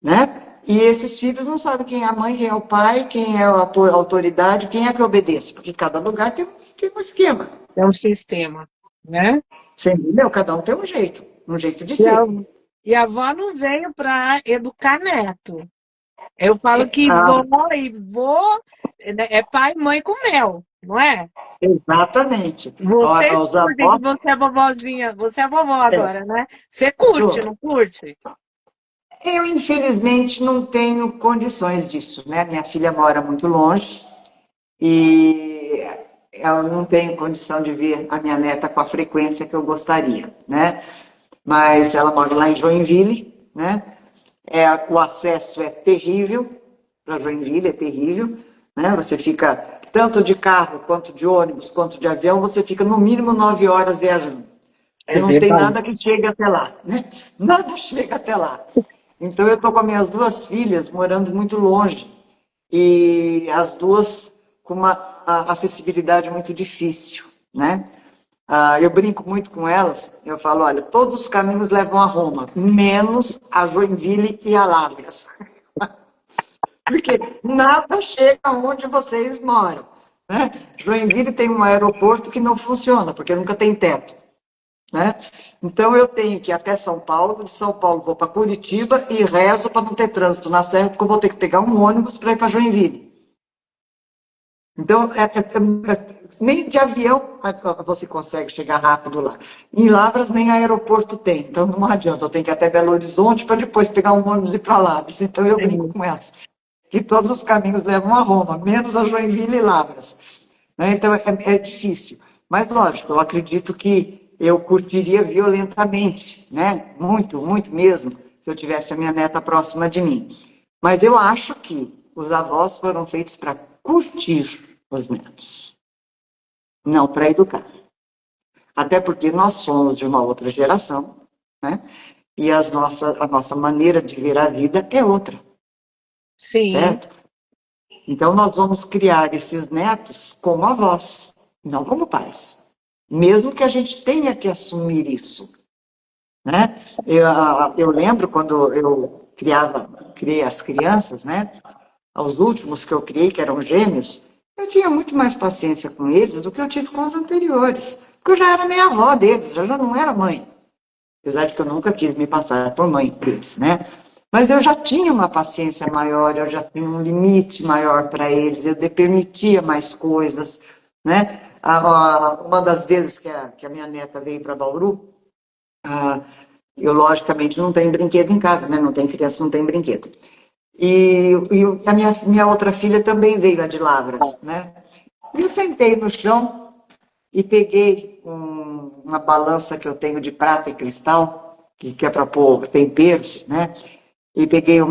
né? E esses filhos não sabem quem é a mãe, quem é o pai, quem é a autoridade, quem é que obedece, porque cada lugar tem um esquema. É um sistema, né? Você entendeu? Cada um tem um jeito de E a, ser. e a avó não veio para educar neto. Eu falo que Ah, vó e vô é pai e mãe com mel, não é? exatamente. Você Os curte que avós, você é vovozinha, você é vovó agora, né? Você curte, sou. não curte? Eu, infelizmente, não tenho condições disso, né? Minha filha mora muito longe e eu não tenho condição de ver a minha neta com a frequência que eu gostaria, né? Mas ela mora lá em Joinville, né? O acesso é terrível para Joinville, é terrível, né? Você fica, tanto de carro, quanto de ônibus, quanto de avião, você fica no mínimo 9 horas viajando. E É não tem verdade. nada que chegue até lá, né? Nada chega até lá. Então, eu estou com as minhas duas filhas morando muito longe, e as duas com uma acessibilidade muito difícil, né? Eu brinco muito com elas, eu falo, olha, todos os caminhos levam a Roma, menos a Joinville e a Lavras. Porque nada chega onde vocês moram, né? Joinville tem um aeroporto que não funciona, porque nunca tem teto, né? Então eu tenho que ir até São Paulo, de São Paulo vou para Curitiba e rezo para não ter trânsito na serra, porque eu vou ter que pegar um ônibus para ir para Joinville. Então, nem de avião você consegue chegar rápido lá. Em Lavras nem aeroporto tem, então não adianta, eu tenho que ir até Belo Horizonte para depois pegar um ônibus e ir para Lavras. Então eu brinco com elas, que todos os caminhos levam a Roma, menos a Joinville e Lavras. Né? Então é difícil. Mas lógico, eu acredito que eu curtiria violentamente, né? Muito, muito mesmo, se eu tivesse a minha neta próxima de mim. Mas eu acho que os avós foram feitos para curtir os netos, não para educar. Até porque nós somos de uma outra geração, né? E a nossa maneira de ver a vida é outra, Sim, certo? Então nós vamos criar esses netos como avós, não como pais. Mesmo que a gente tenha que assumir isso, né? Eu lembro quando eu criei as crianças, né? Aos últimos que eu criei, que eram gêmeos, eu tinha muito mais paciência com eles do que eu tive com os anteriores. Porque eu já era meia avó deles, eu já não era mãe. Apesar de que eu nunca quis me passar por mãe deles, né? Mas eu já tinha uma paciência maior, eu já tinha um limite maior para eles, eu permitia mais coisas, né? Uma das vezes que a minha neta veio para Bauru, eu logicamente não tenho brinquedo em casa, né? Não tem criança, não tem brinquedo. E a minha outra filha também veio lá de Lavras, né? E eu sentei no chão e peguei uma balança que eu tenho de prata e cristal, que é para pôr temperos, né? E peguei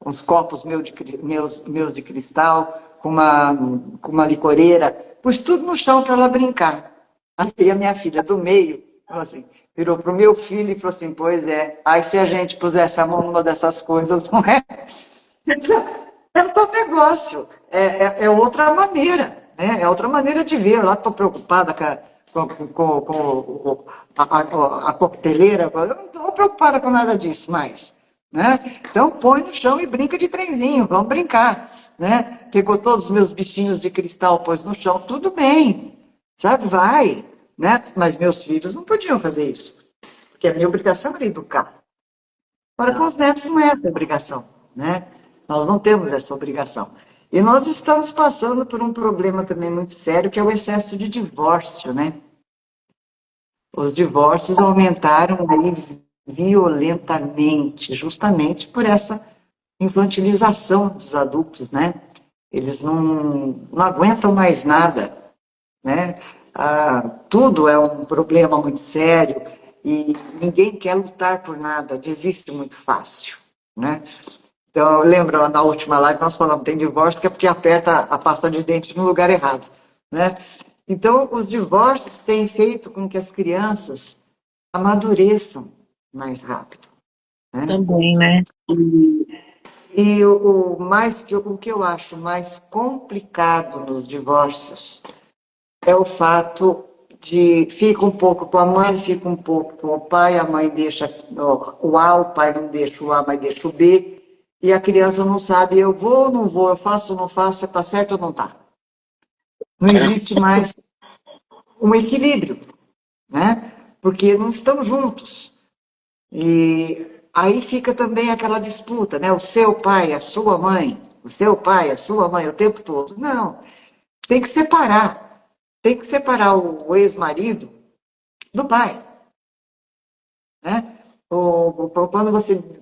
uns copos meus de cristal, com uma licoreira, pus tudo no chão para ela brincar. Aí a minha filha do meio falou assim, virou para o meu filho e falou assim, pois é, aí se a gente pusesse a mão numa dessas coisas, não é? É outro negócio, é outra maneira, né? É outra maneira de ver. Eu lá estou preocupada com a coqueteleira, eu não estou preocupada com nada disso mais. Né? Então põe no chão e brinca de trenzinho, vamos brincar. Né? Pegou todos os meus bichinhos de cristal, pôs no chão, tudo bem, sabe? Vai. Né? Mas meus filhos não podiam fazer isso, porque a minha obrigação era educar. Agora, com os netos não é essa obrigação, né? Nós não temos essa obrigação. E nós estamos passando por um problema também muito sério, que é o excesso de divórcio, né? Os divórcios aumentaram aí violentamente, justamente por essa infantilização dos adultos, né? Eles não aguentam mais nada, né? Tudo é um problema muito sério e ninguém quer lutar por nada, desiste muito fácil, né? Então, eu lembro, na última live nós falamos, tem divórcio que é porque aperta a pasta de dente no lugar errado, né? Então, os divórcios têm feito com que as crianças amadureçam mais rápido, né? Também, né? E o que eu acho mais complicado nos divórcios é o fato de fica um pouco com a mãe, fica um pouco com o pai, a mãe deixa o A, o pai não deixa o A, mas deixa o B, e a criança não sabe, eu vou ou não vou, eu faço ou não faço, está certo ou não está. Não existe mais um equilíbrio, né? Porque não estão juntos. E aí fica também aquela disputa, né? O seu pai, a sua mãe, o seu pai, a sua mãe, o tempo todo. Não, tem que separar. Tem que separar o ex-marido do pai, né?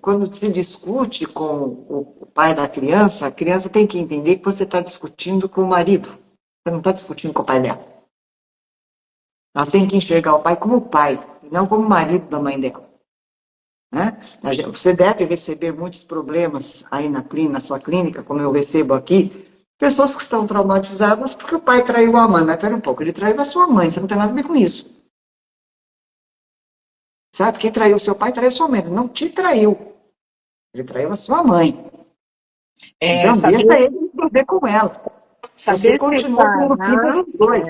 Quando se discute com o pai da criança, a criança tem que entender que você está discutindo com o marido. Você não está discutindo com o pai dela. Ela tem que enxergar o pai como pai, e não como marido da mãe dela. Né? Você deve receber muitos problemas aí na sua clínica, como eu recebo aqui, pessoas que estão traumatizadas porque o pai traiu a mãe. Mas espera um pouco, ele traiu a sua mãe, você não tem nada a ver com isso. Sabe, quem traiu seu pai traiu sua mãe, ele não te traiu. Ele traiu a sua mãe. Então, deixa ele resolver com ela. Você continua com o motivo dos dois.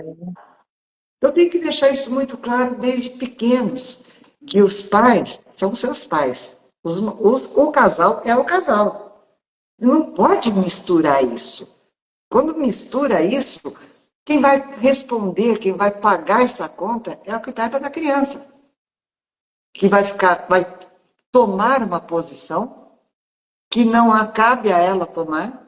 Eu tenho que deixar isso muito claro desde pequenos, que os pais são seus pais. O casal é o casal. Não pode misturar isso. Quando mistura isso, quem vai responder, quem vai pagar essa conta é a coitada da criança. Que vai tomar uma posição que não cabe a ela tomar.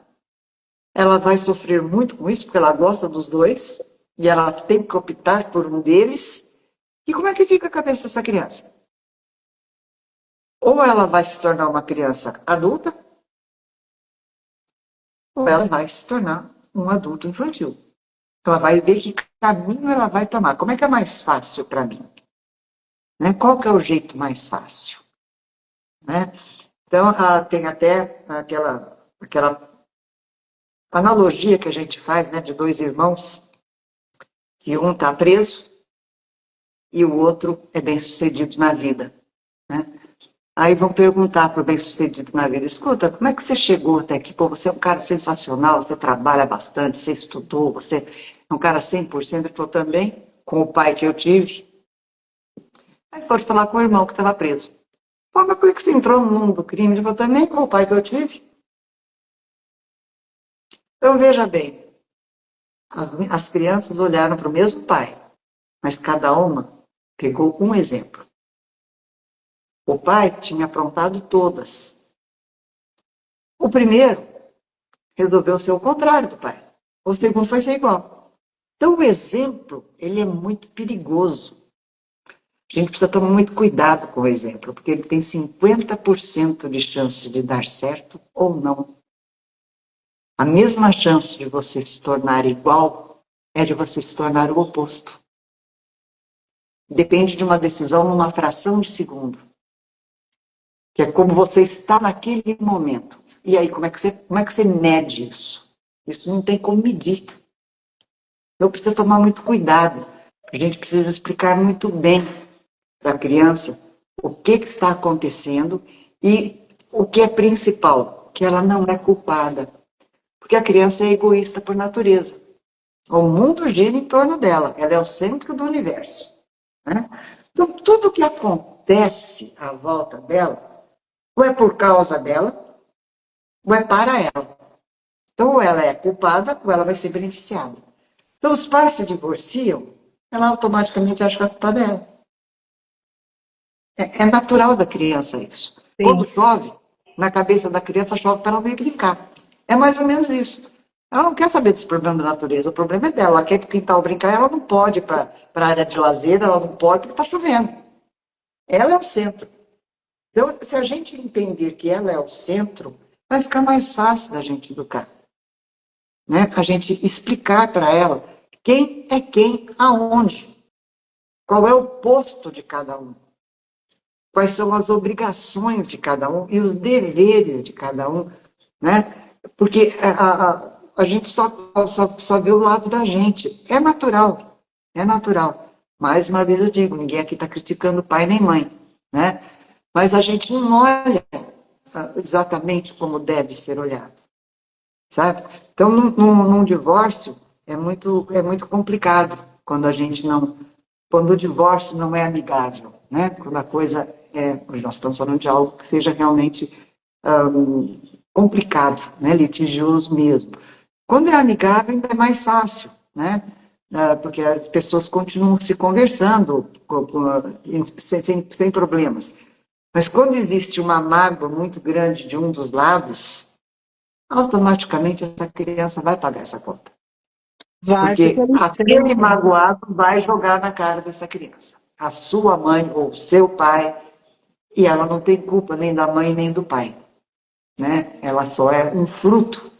Ela vai sofrer muito com isso, porque ela gosta dos dois, e ela tem que optar por um deles. E como é que fica a cabeça dessa criança? Ou ela vai se tornar uma criança adulta, ou ela vai se tornar um adulto infantil. Ela vai ver que caminho ela vai tomar. Como é que é mais fácil para mim? Né? Qual que é o jeito mais fácil? Né? Então, tem até aquela analogia que a gente faz, né, de dois irmãos, que um está preso e o outro é bem-sucedido na vida. Né? Aí vão perguntar para o bem-sucedido na vida, escuta, como é que você chegou até aqui? Pô, você é um cara sensacional, você trabalha bastante, você estudou, você é um cara 100%. Ele falou, também, com o pai que eu tive. Aí pode falar com o irmão que estava preso. Pô, mas por que você entrou no mundo do crime? Ele falou, também com o pai que eu tive. Então, veja bem, as crianças olharam para o mesmo pai, mas cada uma pegou um exemplo. O pai tinha aprontado todas. O primeiro resolveu ser o contrário do pai. O segundo foi ser igual. Então, o exemplo, ele é muito perigoso. A gente precisa tomar muito cuidado com o exemplo, porque ele tem 50% de chance de dar certo ou não. A mesma chance de você se tornar igual é de você se tornar o oposto. Depende de uma decisão numa fração de segundo. Que é como você está naquele momento. E aí, como é que você mede isso? Isso não tem como medir. Então, precisa tomar muito cuidado. A gente precisa explicar muito bem para a criança o que está acontecendo e o que é principal, que ela não é culpada. Porque a criança é egoísta por natureza. O mundo gira em torno dela, ela é o centro do universo. Né? Então, tudo que acontece à volta dela, ou é por causa dela, ou é para ela. Então, ou ela é culpada, ou ela vai ser beneficiada. Então, os pais se divorciam, ela automaticamente acha que a culpa é dela. É natural da criança isso. Quando Sim. chove, na cabeça da criança chove para ela vir brincar. É mais ou menos isso. Ela não quer saber desse problema da natureza, o problema é dela. Ela quer ir para o quintal brincar, ela não pode ir para a área de lazer, ela não pode porque está chovendo. Ela é o centro. Então, se a gente entender que ela é o centro, vai ficar mais fácil da gente educar. Né? A gente explicar para ela quem é quem, aonde. Qual é o posto de cada um. Quais são as obrigações de cada um e os deveres de cada um, né? Porque a gente só vê o lado da gente. É natural, é natural. Mais uma vez eu digo, ninguém aqui está criticando pai nem mãe, né? Mas a gente não olha exatamente como deve ser olhado, sabe? Então, num divórcio, é muito complicado quando a gente não... Quando o divórcio não é amigável, né? Quando a coisa é... Nós estamos falando de algo que seja realmente complicado, né? Litigioso mesmo. Quando é amigável, ainda é mais fácil, né? Porque as pessoas continuam se conversando sem problemas. Mas quando existe uma mágoa muito grande de um dos lados, automaticamente essa criança vai pagar essa conta. Vai, porque Porque eles aquele sentem. magoado vai jogar na cara dessa criança. A sua mãe ou o seu pai, e ela não tem culpa nem da mãe nem do pai. Né? Ela só é um fruto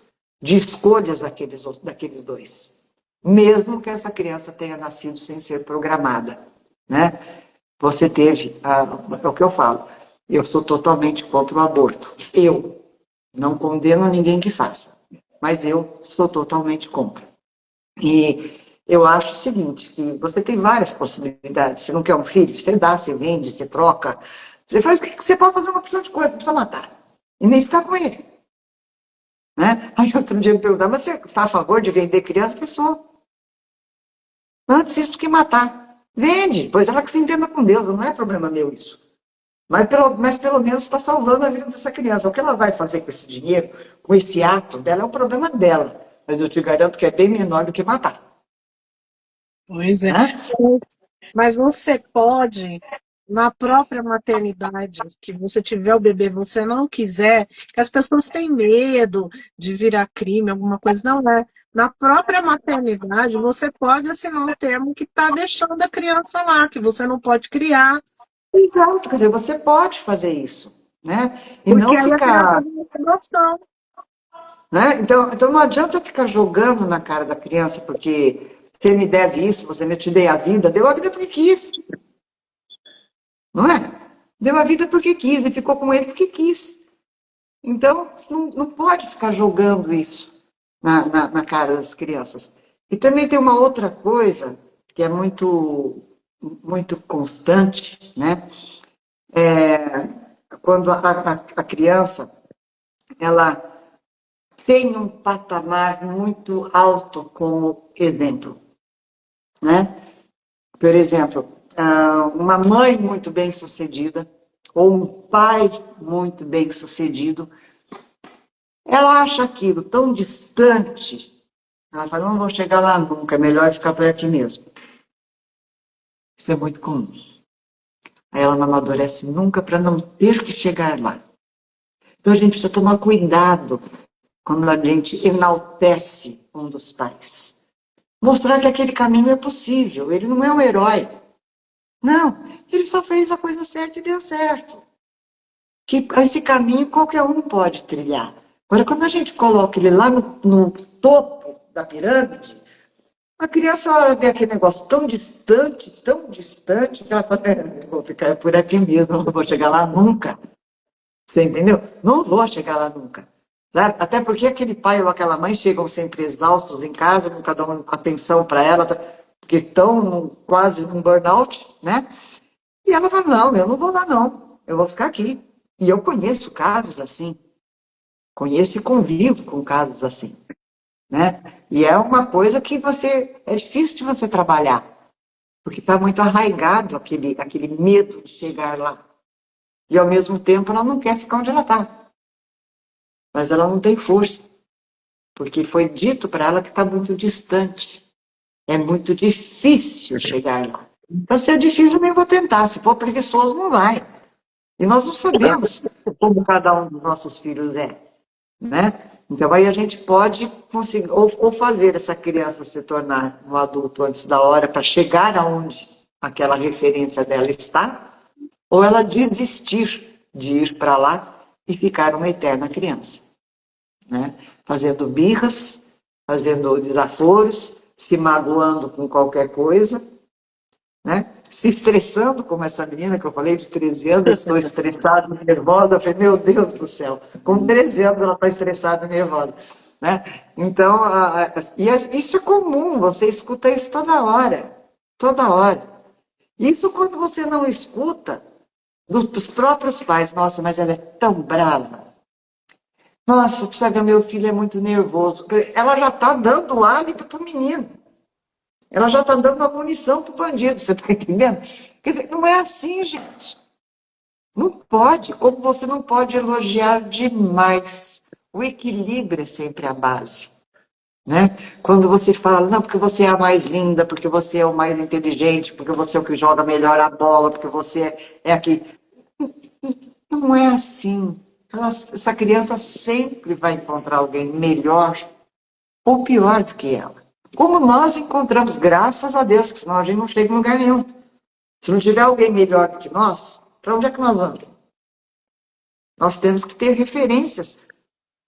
de escolhas daqueles dois. Mesmo que essa criança tenha nascido sem ser programada. Né? Você teve, é o que eu falo, eu sou totalmente contra o aborto. Eu não condeno ninguém que faça, mas eu sou totalmente contra. E eu acho o seguinte, que você tem várias possibilidades. Você não quer um filho, você dá, você vende, você troca. Você faz o que você pode fazer uma opção de coisa, não precisa matar. E nem ficar com ele. Né? Aí outro dia me perguntaram, mas você está a favor de vender criança? Pessoal, antes isso que matar. Vende, pois ela que se entenda com Deus, não é problema meu isso. Mas pelo menos está salvando a vida dessa criança. O que ela vai fazer com esse dinheiro, com esse ato dela, é o problema dela. Mas eu te garanto que é bem menor do que matar. Pois é. Né? Mas você pode, na própria maternidade, que você tiver o bebê, você não quiser, que as pessoas têm medo de virar crime, alguma coisa, não é. Na própria maternidade, você pode assinar um termo que está deixando a criança lá, que você não pode criar, Exato, quer dizer, você pode fazer isso. Né? E porque não aí a criança ficar... não tem adoção. Né? Então não adianta ficar jogando na cara da criança, porque você me deve isso, você me te dei a vida, deu a vida porque quis. Não é? Deu a vida porque quis e ficou com ele porque quis. Então, não pode ficar jogando isso na cara das crianças. E também tem uma outra coisa que é muito, muito constante, né? Quando a criança ela tem um patamar muito alto como exemplo, né? Por exemplo, uma mãe muito bem-sucedida ou um pai muito bem-sucedido, ela acha aquilo tão distante, ela fala, não vou chegar lá nunca, é melhor ficar por aqui mesmo. Isso é muito comum. Aí ela não amadurece nunca para não ter que chegar lá. Então a gente precisa tomar cuidado quando a gente enaltece um dos pais. Mostrar que aquele caminho é possível, ele não é um herói. Não, ele só fez a coisa certa e deu certo. Que esse caminho qualquer um pode trilhar. Agora, quando a gente coloca ele lá no topo da pirâmide, a criança olha vê aquele negócio tão distante, que ela fala, vou ficar por aqui mesmo, não vou chegar lá nunca. Você entendeu? Não vou chegar lá nunca. Sabe? Até porque aquele pai ou aquela mãe chegam sempre exaustos em casa, com cada um com atenção para ela, porque estão quase num burnout, né? E ela fala, não, eu não vou lá não, eu vou ficar aqui. E eu conheço casos assim, conheço e convivo com casos assim. né? E é uma coisa que é difícil de você trabalhar, porque está muito arraigado aquele medo de chegar lá. E, ao mesmo tempo, ela não quer ficar onde ela está. Mas ela não tem força, porque foi dito para ela que está muito distante. É muito difícil chegar lá. Então, se é difícil, eu nem vou tentar. Se for preguiçoso, não vai. E nós não sabemos como cada um dos nossos filhos é, né? Então, aí a gente pode conseguir, ou fazer essa criança se tornar um adulto antes da hora para chegar aonde aquela referência dela está, ou ela desistir de ir para lá e ficar uma eterna criança, né? Fazendo birras, fazendo desaforos, se magoando com qualquer coisa, né? Se estressando, como essa menina que eu falei de 13 anos, estou estressada, nervosa. Eu falei, meu Deus do céu, com 13 anos ela está estressada e nervosa, né? Então, isso é comum, você escuta isso toda hora, toda hora. Isso quando você não escuta dos próprios pais. Nossa, mas ela é tão brava. Nossa, precisa ver, meu filho é muito nervoso. Ela já está dando hálito para o menino. Ela já está dando a munição para o bandido, você está entendendo? Quer dizer, não é assim, gente. Não pode. Como você não pode elogiar demais. O equilíbrio é sempre a base, né? Quando você fala, não, porque você é a mais linda, porque você é o mais inteligente, porque você é o que joga melhor a bola, porque você é aqui. Não é assim. Essa criança sempre vai encontrar alguém melhor ou pior do que ela. Como nós encontramos, graças a Deus, que senão a gente não chega em lugar nenhum. Se não tiver alguém melhor do que nós, para onde é que nós vamos? Nós temos que ter referências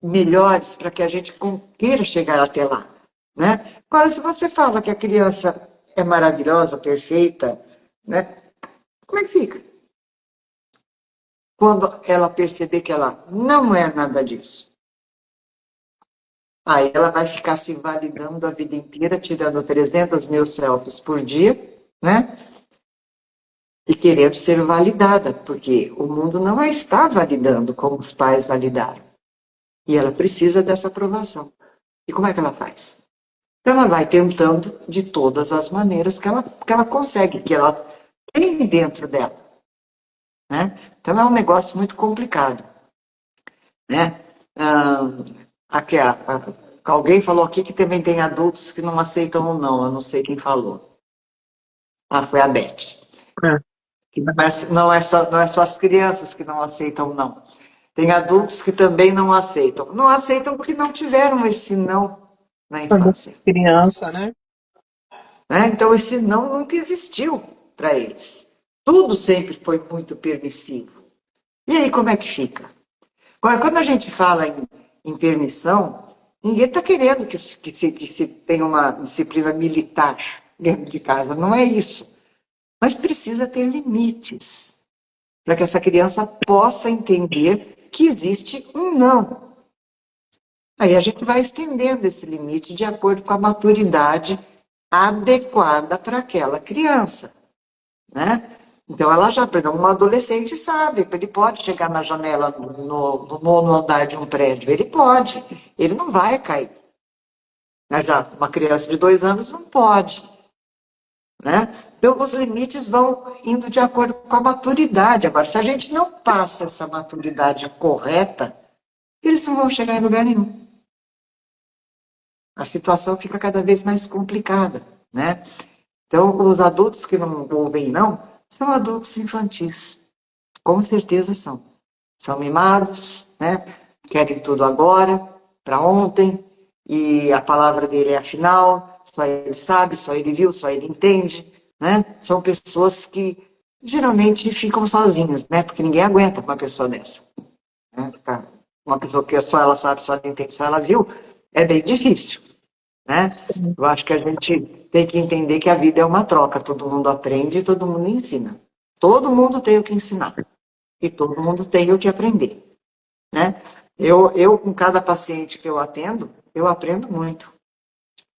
melhores para que a gente queira chegar até lá, né? Agora, se você fala que a criança é maravilhosa, perfeita, né? Como é que fica? Quando ela perceber que ela não é nada disso. Aí ela vai ficar se validando a vida inteira, tirando 300 mil selfies por dia, né? E querendo ser validada, porque o mundo não a está validando como os pais validaram. E ela precisa dessa aprovação. E como é que ela faz? Então ela vai tentando de todas as maneiras que ela consegue, que ela tem dentro dela, né? Então é um negócio muito complicado, né? Aqui, alguém falou aqui que também tem adultos que não aceitam ou não, eu não sei quem falou. Ah, foi a Beth. Não é só as crianças que não aceitam, não. Tem adultos que também não aceitam. Não aceitam porque não tiveram esse não na infância. Criança, né? Então, esse não nunca existiu para eles. Tudo sempre foi muito permissivo. E aí, como é que fica? Agora, quando a gente fala em permissão, ninguém está querendo que se tenha uma disciplina militar dentro de casa. Não é isso. Mas precisa ter limites para que essa criança possa entender que existe um não. Aí a gente vai estendendo esse limite de acordo com a maturidade adequada para aquela criança, né? Então ela já, por exemplo, um adolescente sabe, ele pode chegar na janela no nono andar de um prédio, ele pode, ele não vai cair. Mas já uma criança de 2 anos não pode, né? Então os limites vão indo de acordo com a maturidade. Agora, se a gente não passa essa maturidade correta, eles não vão chegar em lugar nenhum. A situação fica cada vez mais complicada, né? Então, os adultos que não ouvem não, são adultos infantis. Com certeza são. São mimados, né? Querem tudo agora, para ontem, e a palavra dele é a final, só ele sabe, só ele viu, só ele entende, né? São pessoas que geralmente ficam sozinhas, né? Porque ninguém aguenta uma pessoa dessa. Né? Uma pessoa que só ela sabe, só ela entende, só ela viu, é bem difícil, né? Eu acho que a gente tem que entender que a vida é uma troca, todo mundo aprende e todo mundo ensina. Todo mundo tem o que ensinar e todo mundo tem o que aprender, né? Eu com cada paciente que eu atendo, eu aprendo muito.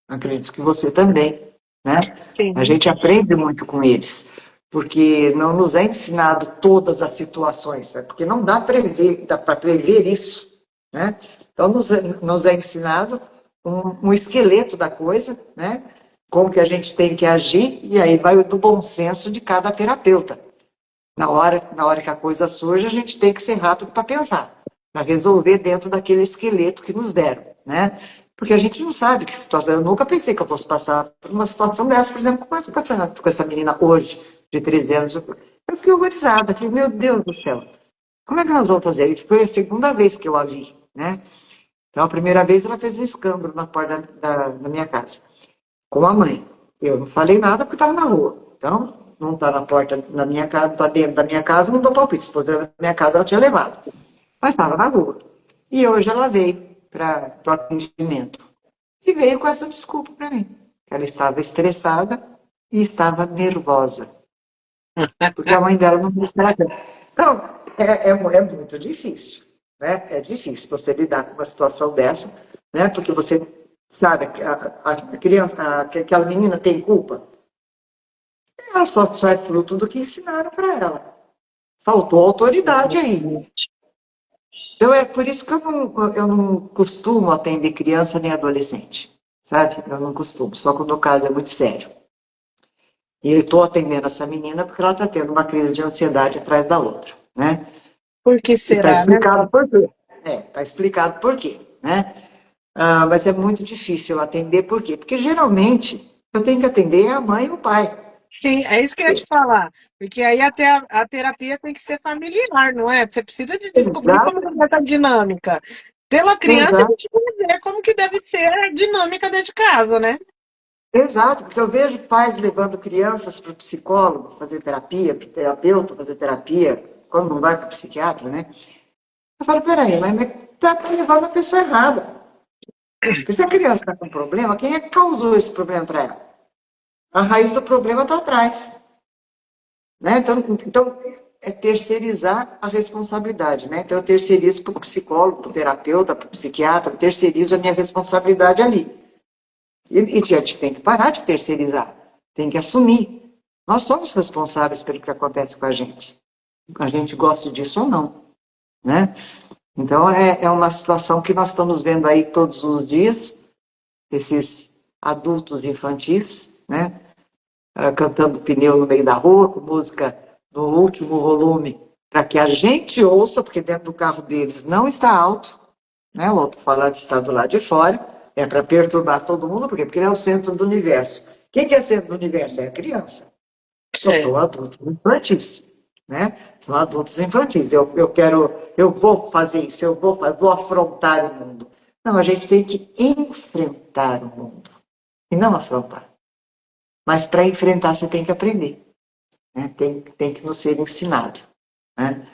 Acredito que você também, né? Sim. A gente aprende muito com eles, porque não nos é ensinado todas as situações, né? Porque não dá para prever isso, né? Então nos é ensinado um esqueleto da coisa, né? Como que a gente tem que agir, e aí vai do bom senso de cada terapeuta. Na hora que a coisa surge, a gente tem que ser rápido para pensar, para resolver dentro daquele esqueleto que nos deram, né? Porque a gente não sabe que situação. Eu nunca pensei que eu fosse passar por uma situação dessa, por exemplo, com essa menina hoje, de 13 anos. Eu fiquei horrorizada, falei, meu Deus do céu, como é que nós vamos fazer? E foi a segunda vez que eu a vi, né? Então, a primeira vez ela fez um escândalo na porta da minha casa, com a mãe. Eu não falei nada porque estava na rua. Então, não está na porta da minha casa, está dentro da minha casa, não dou palpite. Se fosse da minha casa, ela tinha levado. Mas estava na rua. E hoje ela veio para o atendimento. E veio com essa desculpa para mim. Ela estava estressada e estava nervosa. Porque a mãe dela não me estraga. Então, é muito difícil. Né? É difícil você lidar com uma situação dessa, né? Porque você sabe, a criança, aquela menina tem culpa. Ela só é fruto do que ensinaram para ela. Faltou autoridade aí. Então, é por isso que eu não costumo atender criança nem adolescente. Sabe? Eu não costumo, só quando o caso é muito sério. E eu estou atendendo essa menina porque ela está tendo uma crise de ansiedade atrás da outra, né? Por que E está será, né? explicado por quê. Está explicado por quê, né? Mas é muito difícil eu atender, por quê? Porque geralmente eu tenho que atender a mãe e o pai. Sim, é isso que eu ia te falar. Porque aí até a terapia tem que ser familiar, não é? Você precisa de descobrir como Exato, é essa dinâmica. Pela criança, a exato, gente vai ver como que deve ser a dinâmica dentro de casa, né? exato, porque eu vejo pais levando crianças para o psicólogo fazer terapia, para o terapeuta fazer terapia, quando não vai para o psiquiatra, né? Eu falo, peraí, mas está levando a pessoa errada. Porque se a criança está com problema, quem é que causou esse problema para ela? A raiz do problema está atrás. Né? Então, é terceirizar a responsabilidade. Né? Então, eu terceirizo para o psicólogo, para o terapeuta, para o psiquiatra, eu terceirizo a minha responsabilidade ali. E a gente tem que parar de terceirizar, tem que assumir. Nós somos responsáveis pelo que acontece com a gente. A gente gosta disso ou não. Né? Então, é uma situação que nós estamos vendo aí todos os dias, esses adultos infantis, né? Cantando pneu no meio da rua, com música no último volume, para que a gente ouça, porque dentro do carro deles não está alto, né? O alto-falante está do lado de fora, é para perturbar todo mundo, por quê? Porque ele é o centro do universo. Quem que é centro do universo? É a criança. Só É. são adultos infantis, né? São adultos infantis. Eu vou fazer isso, vou afrontar o mundo. Não, a gente tem que enfrentar o mundo e não afrontar. Mas para enfrentar você tem que aprender, né? Tem que nos ser ensinado. Né?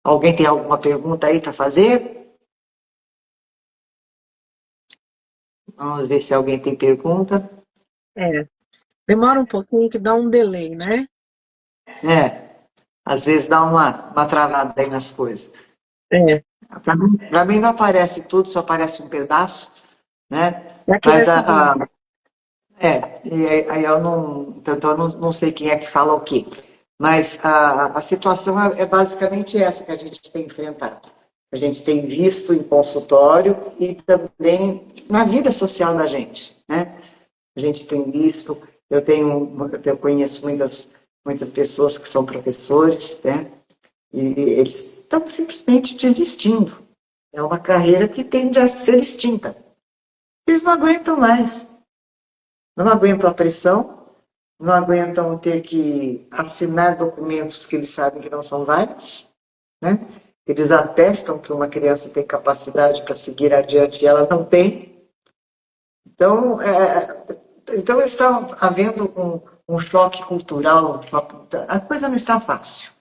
Alguém tem alguma pergunta aí para fazer? Vamos ver se alguém tem pergunta. É. Demora um pouquinho que dá um delay, né? Às vezes dá uma travada aí nas coisas. É. Para mim não aparece tudo, só aparece um pedaço, né? É que vai Mas subindo. e aí eu não sei quem é que fala o quê. Mas a situação é basicamente essa que a gente tem enfrentado. A gente tem visto em consultório e também na vida social da gente, né? A gente tem visto, eu conheço muitas pessoas que são professores, né? E eles estão simplesmente desistindo. É uma carreira que tende a ser extinta. Eles não aguentam mais. Não aguentam a pressão, não aguentam ter que assinar documentos que eles sabem que não são válidos, né? Eles atestam que uma criança tem capacidade para seguir adiante e ela não tem. Então, está havendo um choque cultural, a coisa não está fácil.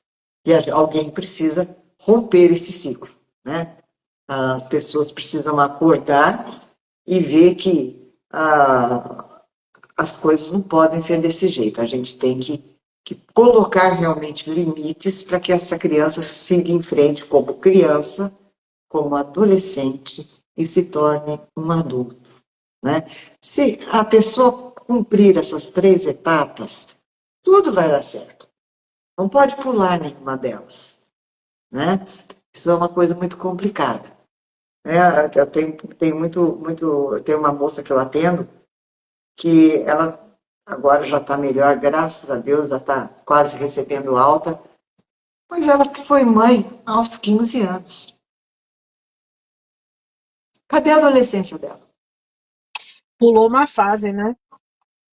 E alguém precisa romper esse ciclo, né? As pessoas precisam acordar e ver que as coisas não podem ser desse jeito. A gente tem que colocar realmente limites para que essa criança siga em frente como criança, como adolescente e se torne um adulto. Né? Se a pessoa cumprir essas 3 etapas, tudo vai dar certo. Não pode pular nenhuma delas. Né? Isso é uma coisa muito complicada. Eu tenho eu tenho uma moça que eu atendo, que ela agora já está melhor, graças a Deus, já está quase recebendo alta, mas ela foi mãe aos 15 anos. Cadê a adolescência dela? Pulou uma fase, né?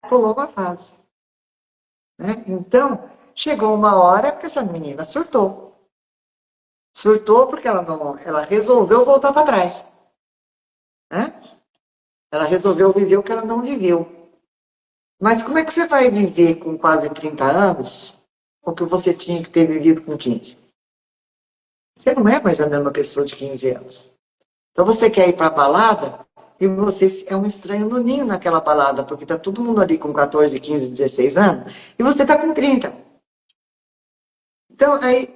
Pulou uma fase. Né? Então, chegou uma hora que essa menina surtou. Surtou porque ela resolveu voltar para trás. Né? Ela resolveu viver o que ela não viveu. Mas como é que você vai viver com quase 30 anos o que você tinha que ter vivido com 15? Você não é mais a mesma pessoa de 15 anos. Então você quer ir para a balada e você é um estranho no ninho naquela balada, porque está todo mundo ali com 14, 15, 16 anos e você está com 30. Então aí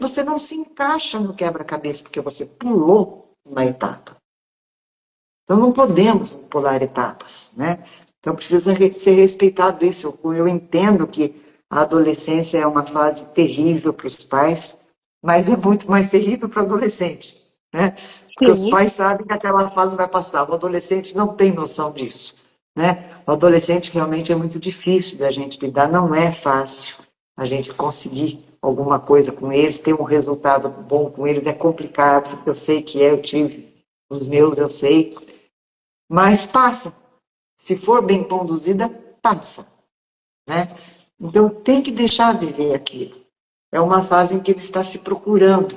você não se encaixa no quebra-cabeça porque você pulou uma etapa. Então não podemos pular etapas, né? Então precisa ser respeitado isso. Eu entendo que a adolescência é uma fase terrível para os pais, mas é muito mais terrível para o adolescente, né? Porque os Sim. pais sabem que aquela fase vai passar. O adolescente não tem noção disso, né? O adolescente realmente é muito difícil da gente lidar, não é fácil a gente conseguir alguma coisa com eles, ter um resultado bom com eles, é complicado. Eu sei que eu tive os meus, eu sei, mas passa. Se for bem conduzida, passa. Né? Então, tem que deixar viver aquilo. É uma fase em que ele está se procurando,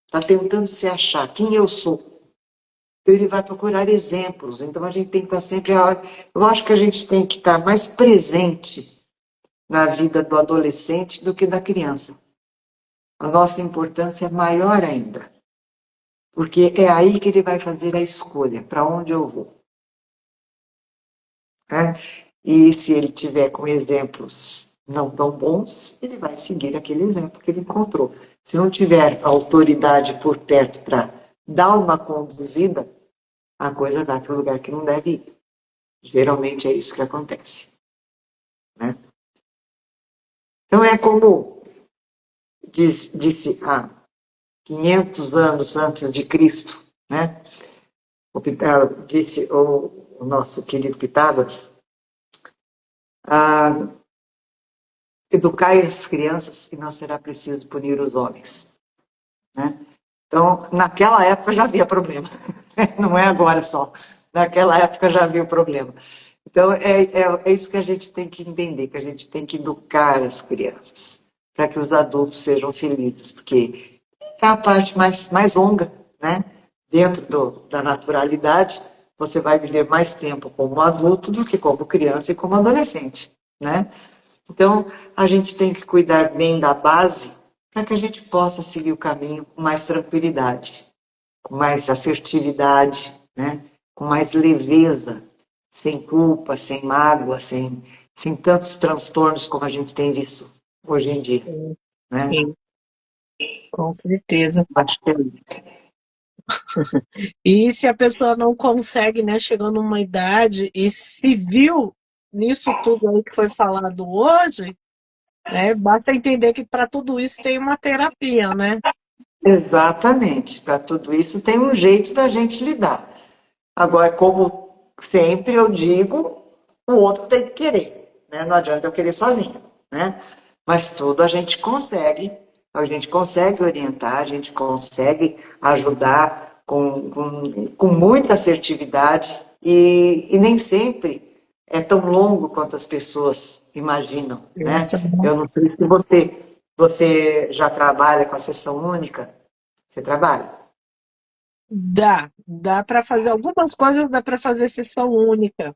está tentando se achar quem eu sou. Então, ele vai procurar exemplos. Então, a gente tem que estar sempre. Eu acho que a gente tem que estar mais presente na vida do adolescente do que da criança. A nossa importância é maior ainda, porque é aí que ele vai fazer a escolha, para onde eu vou. Né? E se ele tiver com exemplos não tão bons, ele vai seguir aquele exemplo que ele encontrou. Se não tiver autoridade por perto para dar uma conduzida, a coisa vai para o lugar que não deve ir. Geralmente é isso que acontece. Né? Então é como disse há 500 anos antes de Cristo, né? Disse o nosso querido Pitágoras, educai as crianças e não será preciso punir os homens. Né? Então, naquela época já havia problema. Não é agora só. Naquela época já havia o problema. Então, é isso que a gente tem que entender, que a gente tem que educar as crianças, para que os adultos sejam felizes, porque é a parte mais longa, né? Dentro da naturalidade, você vai viver mais tempo como adulto do que como criança e como adolescente, né? Então, a gente tem que cuidar bem da base para que a gente possa seguir o caminho com mais tranquilidade, com mais assertividade, né? Com mais leveza, sem culpa, sem mágoa, sem tantos transtornos como a gente tem visto hoje em dia. Né? Sim, com certeza. Acho que é isso. E se a pessoa não consegue, né, chegando numa idade e se viu nisso tudo aí que foi falado hoje, né, basta entender que para tudo isso tem uma terapia, né? Exatamente. Para tudo isso tem um jeito da gente lidar. Agora, como sempre eu digo, o outro tem que querer, né? Não adianta eu querer sozinho, né? Mas tudo a gente consegue orientar, a gente consegue ajudar com muita assertividade e nem sempre é tão longo quanto as pessoas imaginam, né? Essa Eu não sei se você já trabalha com a sessão única, você trabalha? dá para fazer algumas coisas, dá para fazer sessão única.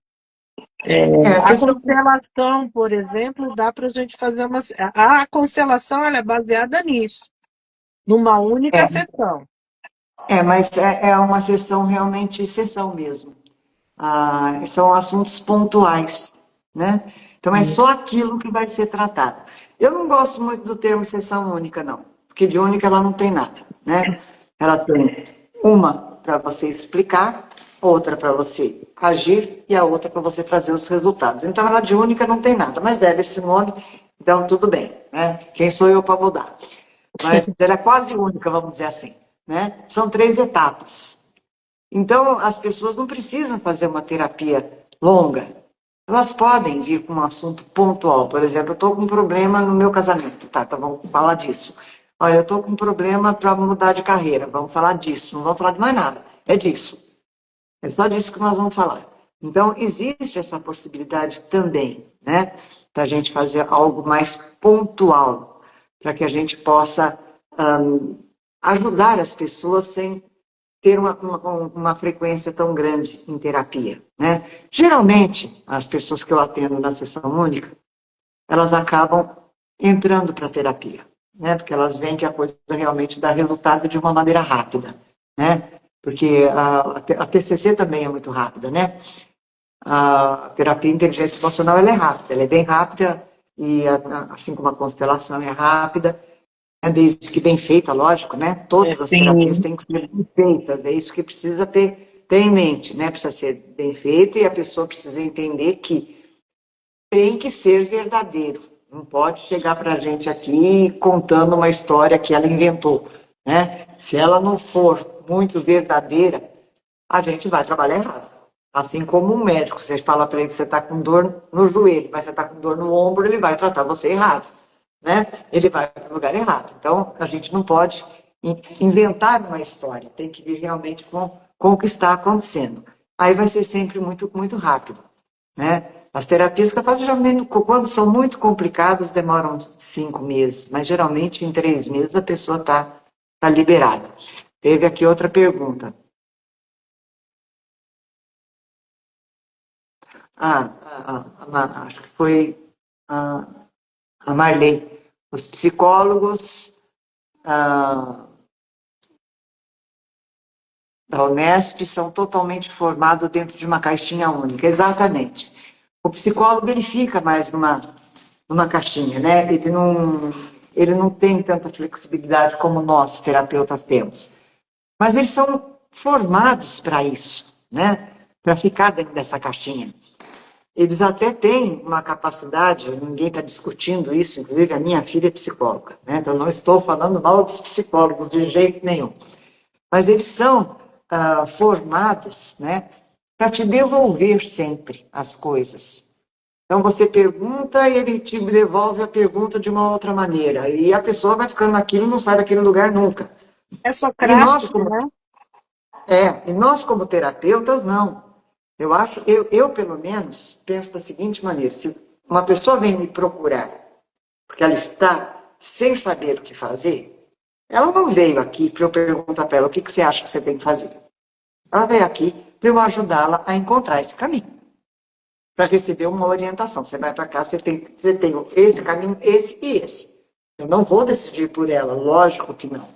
A A sessão constelação, por exemplo, dá para a gente fazer uma. A constelação ela é baseada nisso, numa única é, sessão. mas é uma sessão realmente sessão mesmo. São assuntos pontuais, né? Então é só aquilo que vai ser tratado. Eu não gosto muito do termo sessão única, não, porque de única ela não tem nada, né? Ela tem uma para você explicar, outra para você agir e a outra para você trazer os resultados. Então ela de única não tem nada, mas deve esse nome, então tudo bem, né? Quem sou eu para mudar? Mas ela é quase única, vamos dizer assim. né? São 3 etapas. Então, as pessoas não precisam fazer uma terapia longa. Elas podem vir com um assunto pontual. Por exemplo, eu estou com um problema no meu casamento. Tá, então vamos falar disso. Olha, eu estou com um problema para mudar de carreira. Vamos falar disso. Não vamos falar de mais nada. É disso. É só disso que nós vamos falar. Então, existe essa possibilidade também, né? Da gente fazer algo mais pontual, para que a gente possa ajudar as pessoas sem ter uma frequência tão grande em terapia, né? Geralmente, as pessoas que eu atendo na sessão única, elas acabam entrando para a terapia, né? Porque elas veem que a coisa realmente dá resultado de uma maneira rápida, né? Porque a TCC também é muito rápida, né? A terapia inteligência emocional ela é rápida, ela é bem rápida, e assim como a constelação é rápida, desde que bem feita, lógico, né? Todas as terapias Sim. têm que ser bem feitas, é isso que precisa ter em mente, né? Precisa ser bem feita e a pessoa precisa entender que tem que ser verdadeiro. Não pode chegar para a gente aqui contando uma história que ela inventou, né? Se ela não for muito verdadeira, a gente vai trabalhar errado. Assim como um médico, você fala para ele que você está com dor no joelho, mas você está com dor no ombro, ele vai tratar você errado, né? Ele vai para o lugar errado. Então, a gente não pode inventar uma história, tem que vir realmente com o que está acontecendo. Aí vai ser sempre muito, muito rápido, né? As terapias capazes, geralmente, quando são muito complicadas, demoram 5 meses, mas geralmente em 3 meses a pessoa tá liberada. Teve aqui outra pergunta. Acho que foi a Marley. Os psicólogos da Unesp são totalmente formados dentro de uma caixinha única. Exatamente. O psicólogo ele fica mais numa caixinha, né? Ele não tem tanta flexibilidade como nós, terapeutas, temos. Mas eles são formados para isso, né? Para ficar dentro dessa caixinha. Eles até têm uma capacidade, ninguém está discutindo isso, inclusive a minha filha é psicóloga, né? Então não estou falando mal dos psicólogos de jeito nenhum. Mas eles são formados, né, para te devolver sempre as coisas. Então você pergunta e ele te devolve a pergunta de uma outra maneira. E a pessoa vai ficando naquilo e não sai daquele lugar nunca. É E nós, socrático, né? e nós como terapeutas, não. Eu pelo menos, penso da seguinte maneira: se uma pessoa vem me procurar porque ela está sem saber o que fazer, ela não veio aqui para eu perguntar para ela o que você acha que você tem que fazer. Ela veio aqui para eu ajudá-la a encontrar esse caminho, para receber uma orientação. Você vai para cá, você tem esse caminho, esse e esse. Eu não vou decidir por ela, lógico que não.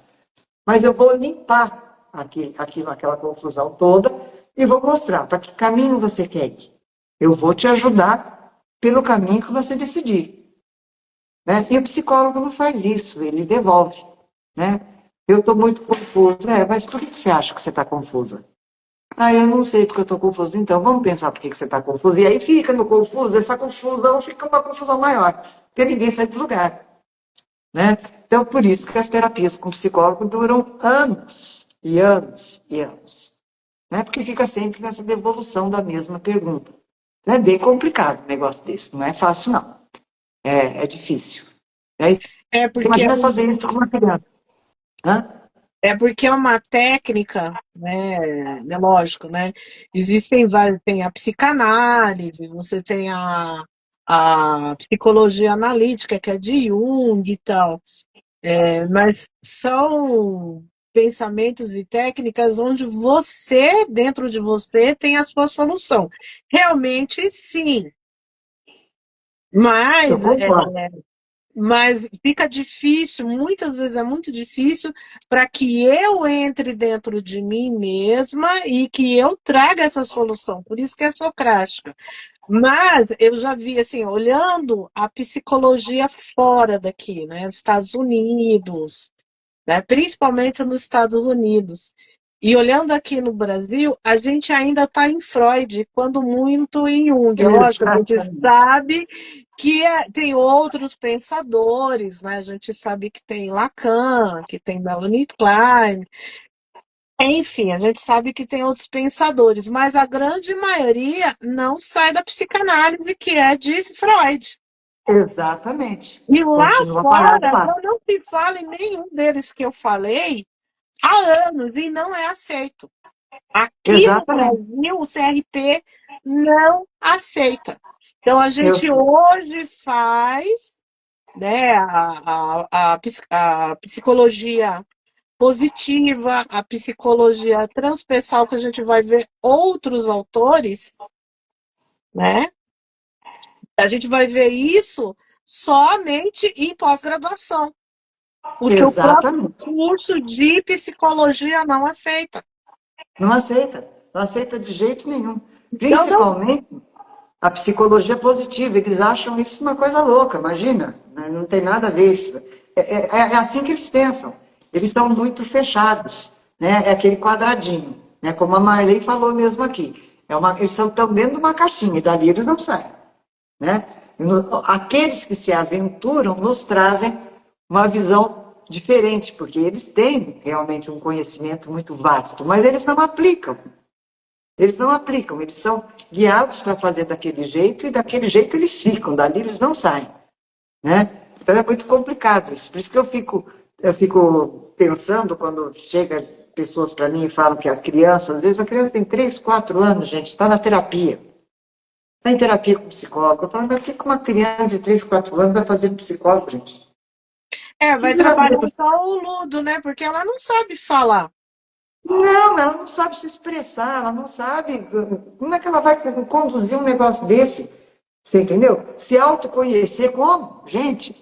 Mas eu vou limpar aquela confusão toda e vou mostrar para que caminho você quer ir. Eu vou te ajudar pelo caminho que você decidir. Né? E o psicólogo não faz isso, ele devolve. Né? Eu estou muito confusa. Mas por que você acha que você está confusa? Eu não sei porque eu estou confusa. Então, vamos pensar por que você está confusa. E aí fica no confuso, essa confusão fica uma confusão maior, porque ninguém sai do lugar. Né? Então, por isso que as terapias com psicólogo duram anos e anos e anos. Né? Porque fica sempre nessa devolução da mesma pergunta. É bem complicado um negócio desse, não é fácil, não. É difícil. É Você porque imagina fazer isso com uma criança. Hã? É porque é uma técnica, né? É lógico, né? Existem vários, tem a psicanálise, você tem a psicologia analítica, que é de Jung e tal, mas são pensamentos e técnicas onde você, dentro de você, tem a sua solução. Realmente, sim, Eu mas concordo. mas fica difícil, muitas vezes é muito difícil para que eu entre dentro de mim mesma e que eu traga essa solução. Por isso que é socrática. Mas eu já vi, assim, olhando a psicologia fora daqui, né, nos Estados Unidos, né, principalmente nos Estados Unidos. E olhando aqui no Brasil, a gente ainda está em Freud, quando muito em Jung. É lógico, a gente Exatamente. sabe que tem outros pensadores, né? A gente sabe que tem Lacan, que tem Melanie Klein, enfim, a gente sabe que tem outros pensadores, mas a grande maioria não sai da psicanálise, que é de Freud. Exatamente. E lá Continua parado fora, lá. não se fala em nenhum deles que eu falei há anos e não é aceito. Aqui no Exatamente. Brasil, o CRP não aceita. Então, a Eu gente sei. hoje faz, né, a psicologia positiva, a psicologia transpessoal, que a gente vai ver outros autores, né? A gente vai ver isso somente em pós-graduação, porque o próprio Exatamente. curso de psicologia não aceita. Não aceita. Não aceita de jeito nenhum. Então, não. Principalmente a psicologia positiva. Eles acham isso uma coisa louca, imagina. Né? Não tem nada a ver isso. É assim que eles pensam. Eles são muito fechados. Né? É aquele quadradinho. Né? Como a Marley falou mesmo aqui. Eles estão dentro de uma caixinha e dali eles não saem. Né? Aqueles que se aventuram nos trazem uma visão diferente, porque eles têm realmente um conhecimento muito vasto, mas eles não aplicam. Eles não aplicam, eles são guiados para fazer daquele jeito e daquele jeito eles ficam, dali eles não saem. Né? Então é muito complicado isso. Por isso que eu fico pensando quando chega pessoas para mim e falam que a criança, às vezes a criança tem 3, 4 anos, gente, está na terapia. Está em terapia com psicólogo. Eu falo, mas o que uma criança de 3, 4 anos vai fazer com psicólogo, gente? Que Vai que vai fazer trabalhar com... só o ludo, né? Porque ela não sabe falar. Não, ela não sabe se expressar, ela não sabe como é que ela vai conduzir um negócio desse. Você entendeu? Se autoconhecer como? Gente,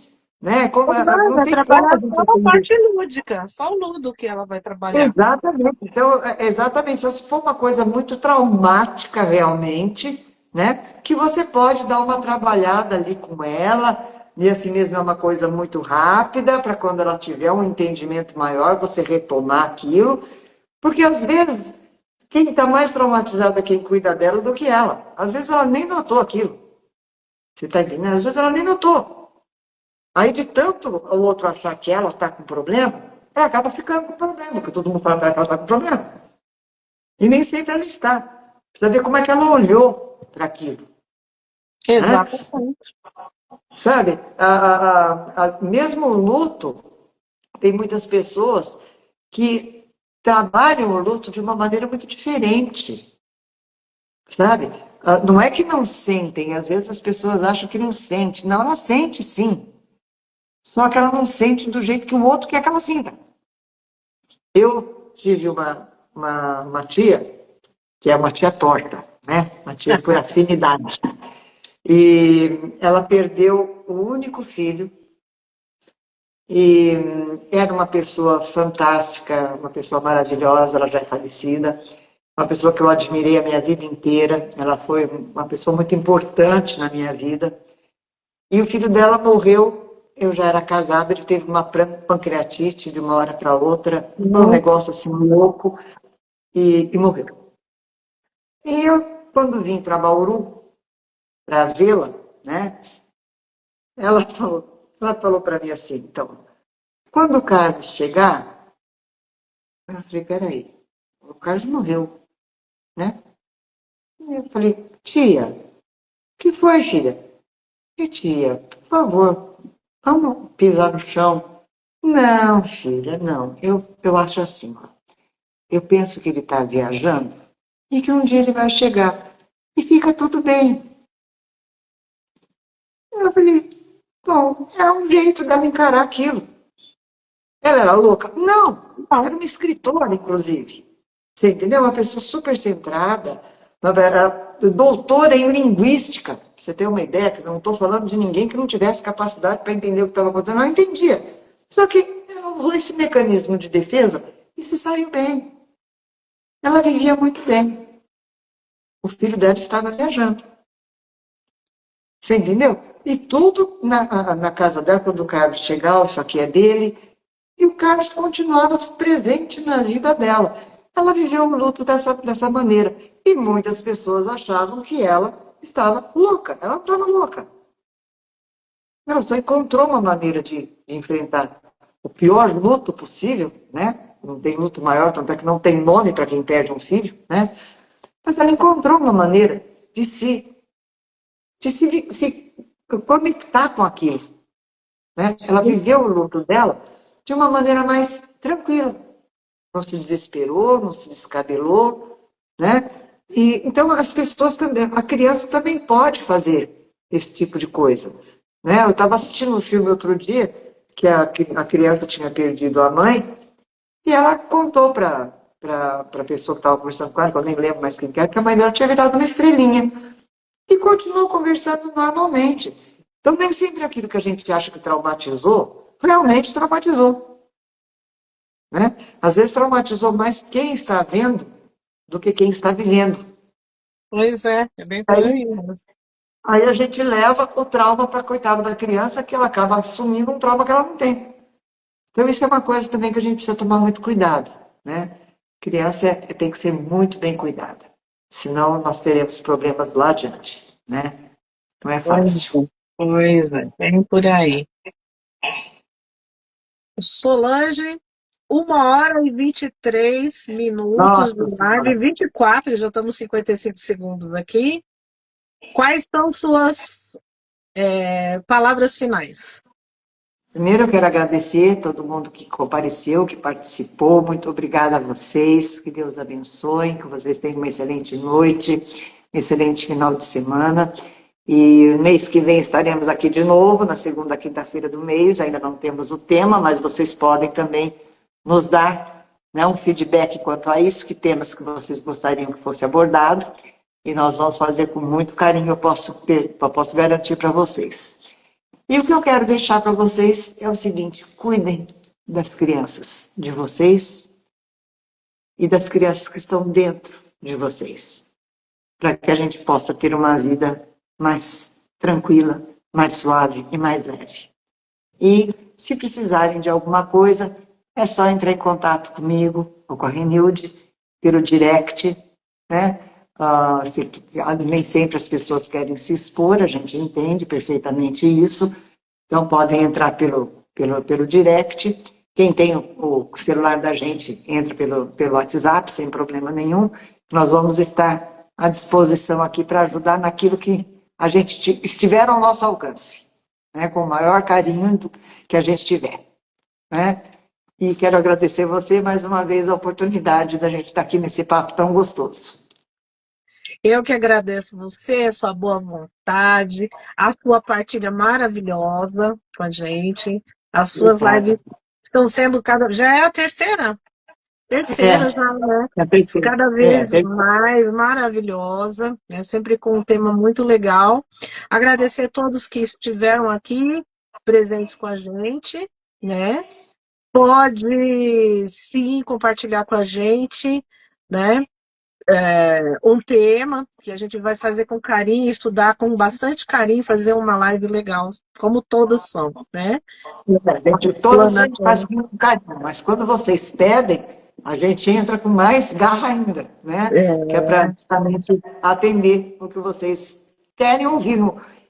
né? Não Vai tem como a trabalhar gente só a aprender. parte lúdica, só o ludo que ela vai trabalhar. Exatamente. Então, exatamente. Só se for uma coisa muito traumática realmente, né? Que você pode dar uma trabalhada ali com ela, e assim mesmo é uma coisa muito rápida, para quando ela tiver um entendimento maior, você retomar aquilo. Porque às vezes, quem está mais traumatizado é quem cuida dela do que ela. Às vezes ela nem notou aquilo. Você está entendendo? Às vezes ela nem notou. Aí, de tanto o outro achar que ela está com problema, ela acaba ficando com problema, porque todo mundo fala para ela que ela está com problema. E nem sempre ela está. Precisa ver como é que ela olhou para aquilo. Né? Exatamente. Sabe? Mesmo o luto, tem muitas pessoas que trabalham o luto de uma maneira muito diferente. Sabe? Não é que não sentem, às vezes as pessoas acham que não sente. Não, ela sente sim. Só que ela não sente do jeito que o outro quer que ela sinta. Eu tive uma tia, que é uma tia torta, né? Uma tia por afinidade. E ela perdeu o único filho e era uma pessoa fantástica, uma pessoa maravilhosa, ela já é falecida, uma pessoa que eu admirei a minha vida inteira, ela foi uma pessoa muito importante na minha vida. E o filho dela morreu, eu já era casada, ele teve uma pancreatite de uma hora para outra, foi um Nossa. negócio assim louco e morreu. E eu, quando vim para Bauru, para vê-la, né, ela falou para mim assim, então, quando o Carlos chegar, eu falei, peraí, o Carlos morreu, né? E eu falei, tia, o que foi, filha? E tia, por favor, vamos pisar no chão. Não, filha, não. Eu acho assim, ó. Eu penso que ele está viajando e que um dia ele vai chegar. E fica tudo bem. Eu falei, bom, é um jeito dela encarar aquilo. Ela era louca? Não, Não. era uma escritora, inclusive. Você entendeu? Uma pessoa super centrada, doutora em linguística. Pra você ter uma ideia, que eu não estou falando de ninguém que não tivesse capacidade para entender o que estava acontecendo. Ela entendia. Só que ela usou esse mecanismo de defesa e se saiu bem. Ela vivia muito bem. O filho dela estava viajando. Você entendeu? E tudo na casa dela, quando o Carlos chegar, isso aqui é dele. E o Carlos continuava presente na vida dela. ela viveu o luto dessa maneira. E muitas pessoas achavam que ela estava louca. Ela não estava louca. Ela só encontrou uma maneira de enfrentar o pior luto possível, né? Não tem luto maior, tanto é que não tem nome para quem perde um filho, né? Mas ela encontrou uma maneira de se conectar com aquilo, né? Ela viveu o luto dela de uma maneira mais tranquila. Não se desesperou, não se descabelou, né? E, então, as pessoas também, a criança também pode fazer esse tipo de coisa, né? Eu estava assistindo um filme outro dia que a criança tinha perdido a mãe e ela contou para a pessoa que estava conversando com ela, que eu nem lembro mais quem que era, que a mãe dela tinha virado uma estrelinha e continuou conversando normalmente. Então, nem sempre aquilo que a gente acha que traumatizou, realmente traumatizou. Né? Às vezes traumatizou mais quem está vendo do que quem está vivendo. Pois é bem por aí mesmo. Aí a gente leva o trauma para a coitada da criança, que ela acaba assumindo um trauma que ela não tem. Então isso é uma coisa também que a gente precisa tomar muito cuidado. Né? Criança tem que ser muito bem cuidada. Senão nós teremos problemas lá adiante. Né? Não é fácil. Pois é, bem por aí. Solange, 1h23 Nossa de live, Senhora. 24, já estamos 55 segundos aqui. Quais são suas palavras finais? Primeiro eu quero agradecer a todo mundo que compareceu, que participou. Muito obrigada a vocês. Que Deus abençoe, que vocês tenham uma excelente noite, um excelente final de semana. E mês que vem estaremos aqui de novo, na segunda quinta-feira do mês. Ainda não temos o tema, mas vocês podem também nos dar, né, um feedback quanto a isso, que temas que vocês gostariam que fosse abordado. E nós vamos fazer com muito carinho, eu posso garantir para vocês. E o que eu quero deixar para vocês é o seguinte: cuidem das crianças de vocês e das crianças que estão dentro de vocês, para que a gente possa ter uma vida mais tranquila, mais suave e mais leve. E se precisarem de alguma coisa, é só entrar em contato comigo ou com a Renilde pelo direct, né? Nem sempre as pessoas querem se expor, a gente entende perfeitamente isso, então podem entrar pelo direct. Quem tem o celular da gente entra pelo WhatsApp, sem problema nenhum. Nós vamos estar à disposição aqui para ajudar naquilo que a gente estiver ao nosso alcance, né? Com o maior carinho que a gente tiver. Né? E quero agradecer você mais uma vez a oportunidade da gente estar aqui nesse papo tão gostoso. Eu que agradeço você, sua boa vontade, a sua partilha maravilhosa com a gente. As suas lives estão sendo já é a terceira já, né? Cada vez mais maravilhosa, né? Sempre com um tema muito legal. Agradecer a todos que estiveram aqui presentes com a gente, né? Pode sim compartilhar com a gente, né? Um tema que a gente vai fazer com carinho, estudar com bastante carinho, fazer uma live legal, como todas são, né? Todas a gente faz com carinho, mas quando vocês pedem, a gente entra com mais garra ainda, né? Que é para justamente atender o que vocês querem ouvir.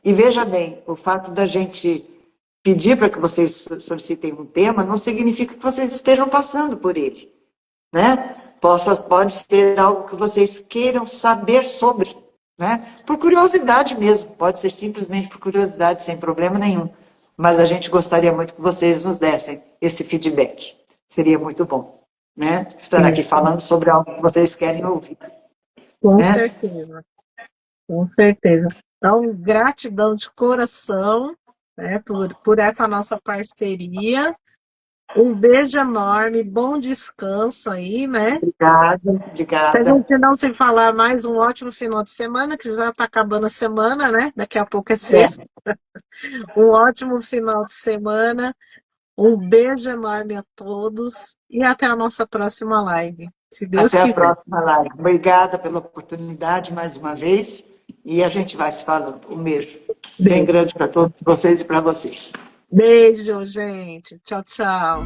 E veja bem, o fato da gente pedir para que vocês solicitem um tema não significa que vocês estejam passando por ele, né? Pode ser algo que vocês queiram saber sobre, né? Por curiosidade mesmo, pode ser simplesmente por curiosidade, sem problema nenhum. Mas a gente gostaria muito que vocês nos dessem esse feedback. Seria muito bom, né? Estar aqui falando sobre algo que vocês querem ouvir. Com certeza, com certeza. Então, gratidão de coração, né, por essa nossa parceria. Um beijo enorme, bom descanso aí, né? Obrigada. Se a gente não se falar mais, um ótimo final de semana, que já está acabando a semana, né? Daqui a pouco é sexta. Um ótimo final de semana. Um beijo enorme a todos e até a nossa próxima live, se Deus quiser. Até a próxima live. Obrigada pela oportunidade mais uma vez e a gente vai se falando. Um beijo bem grande para todos vocês e para você. Beijo, gente. Tchau, tchau.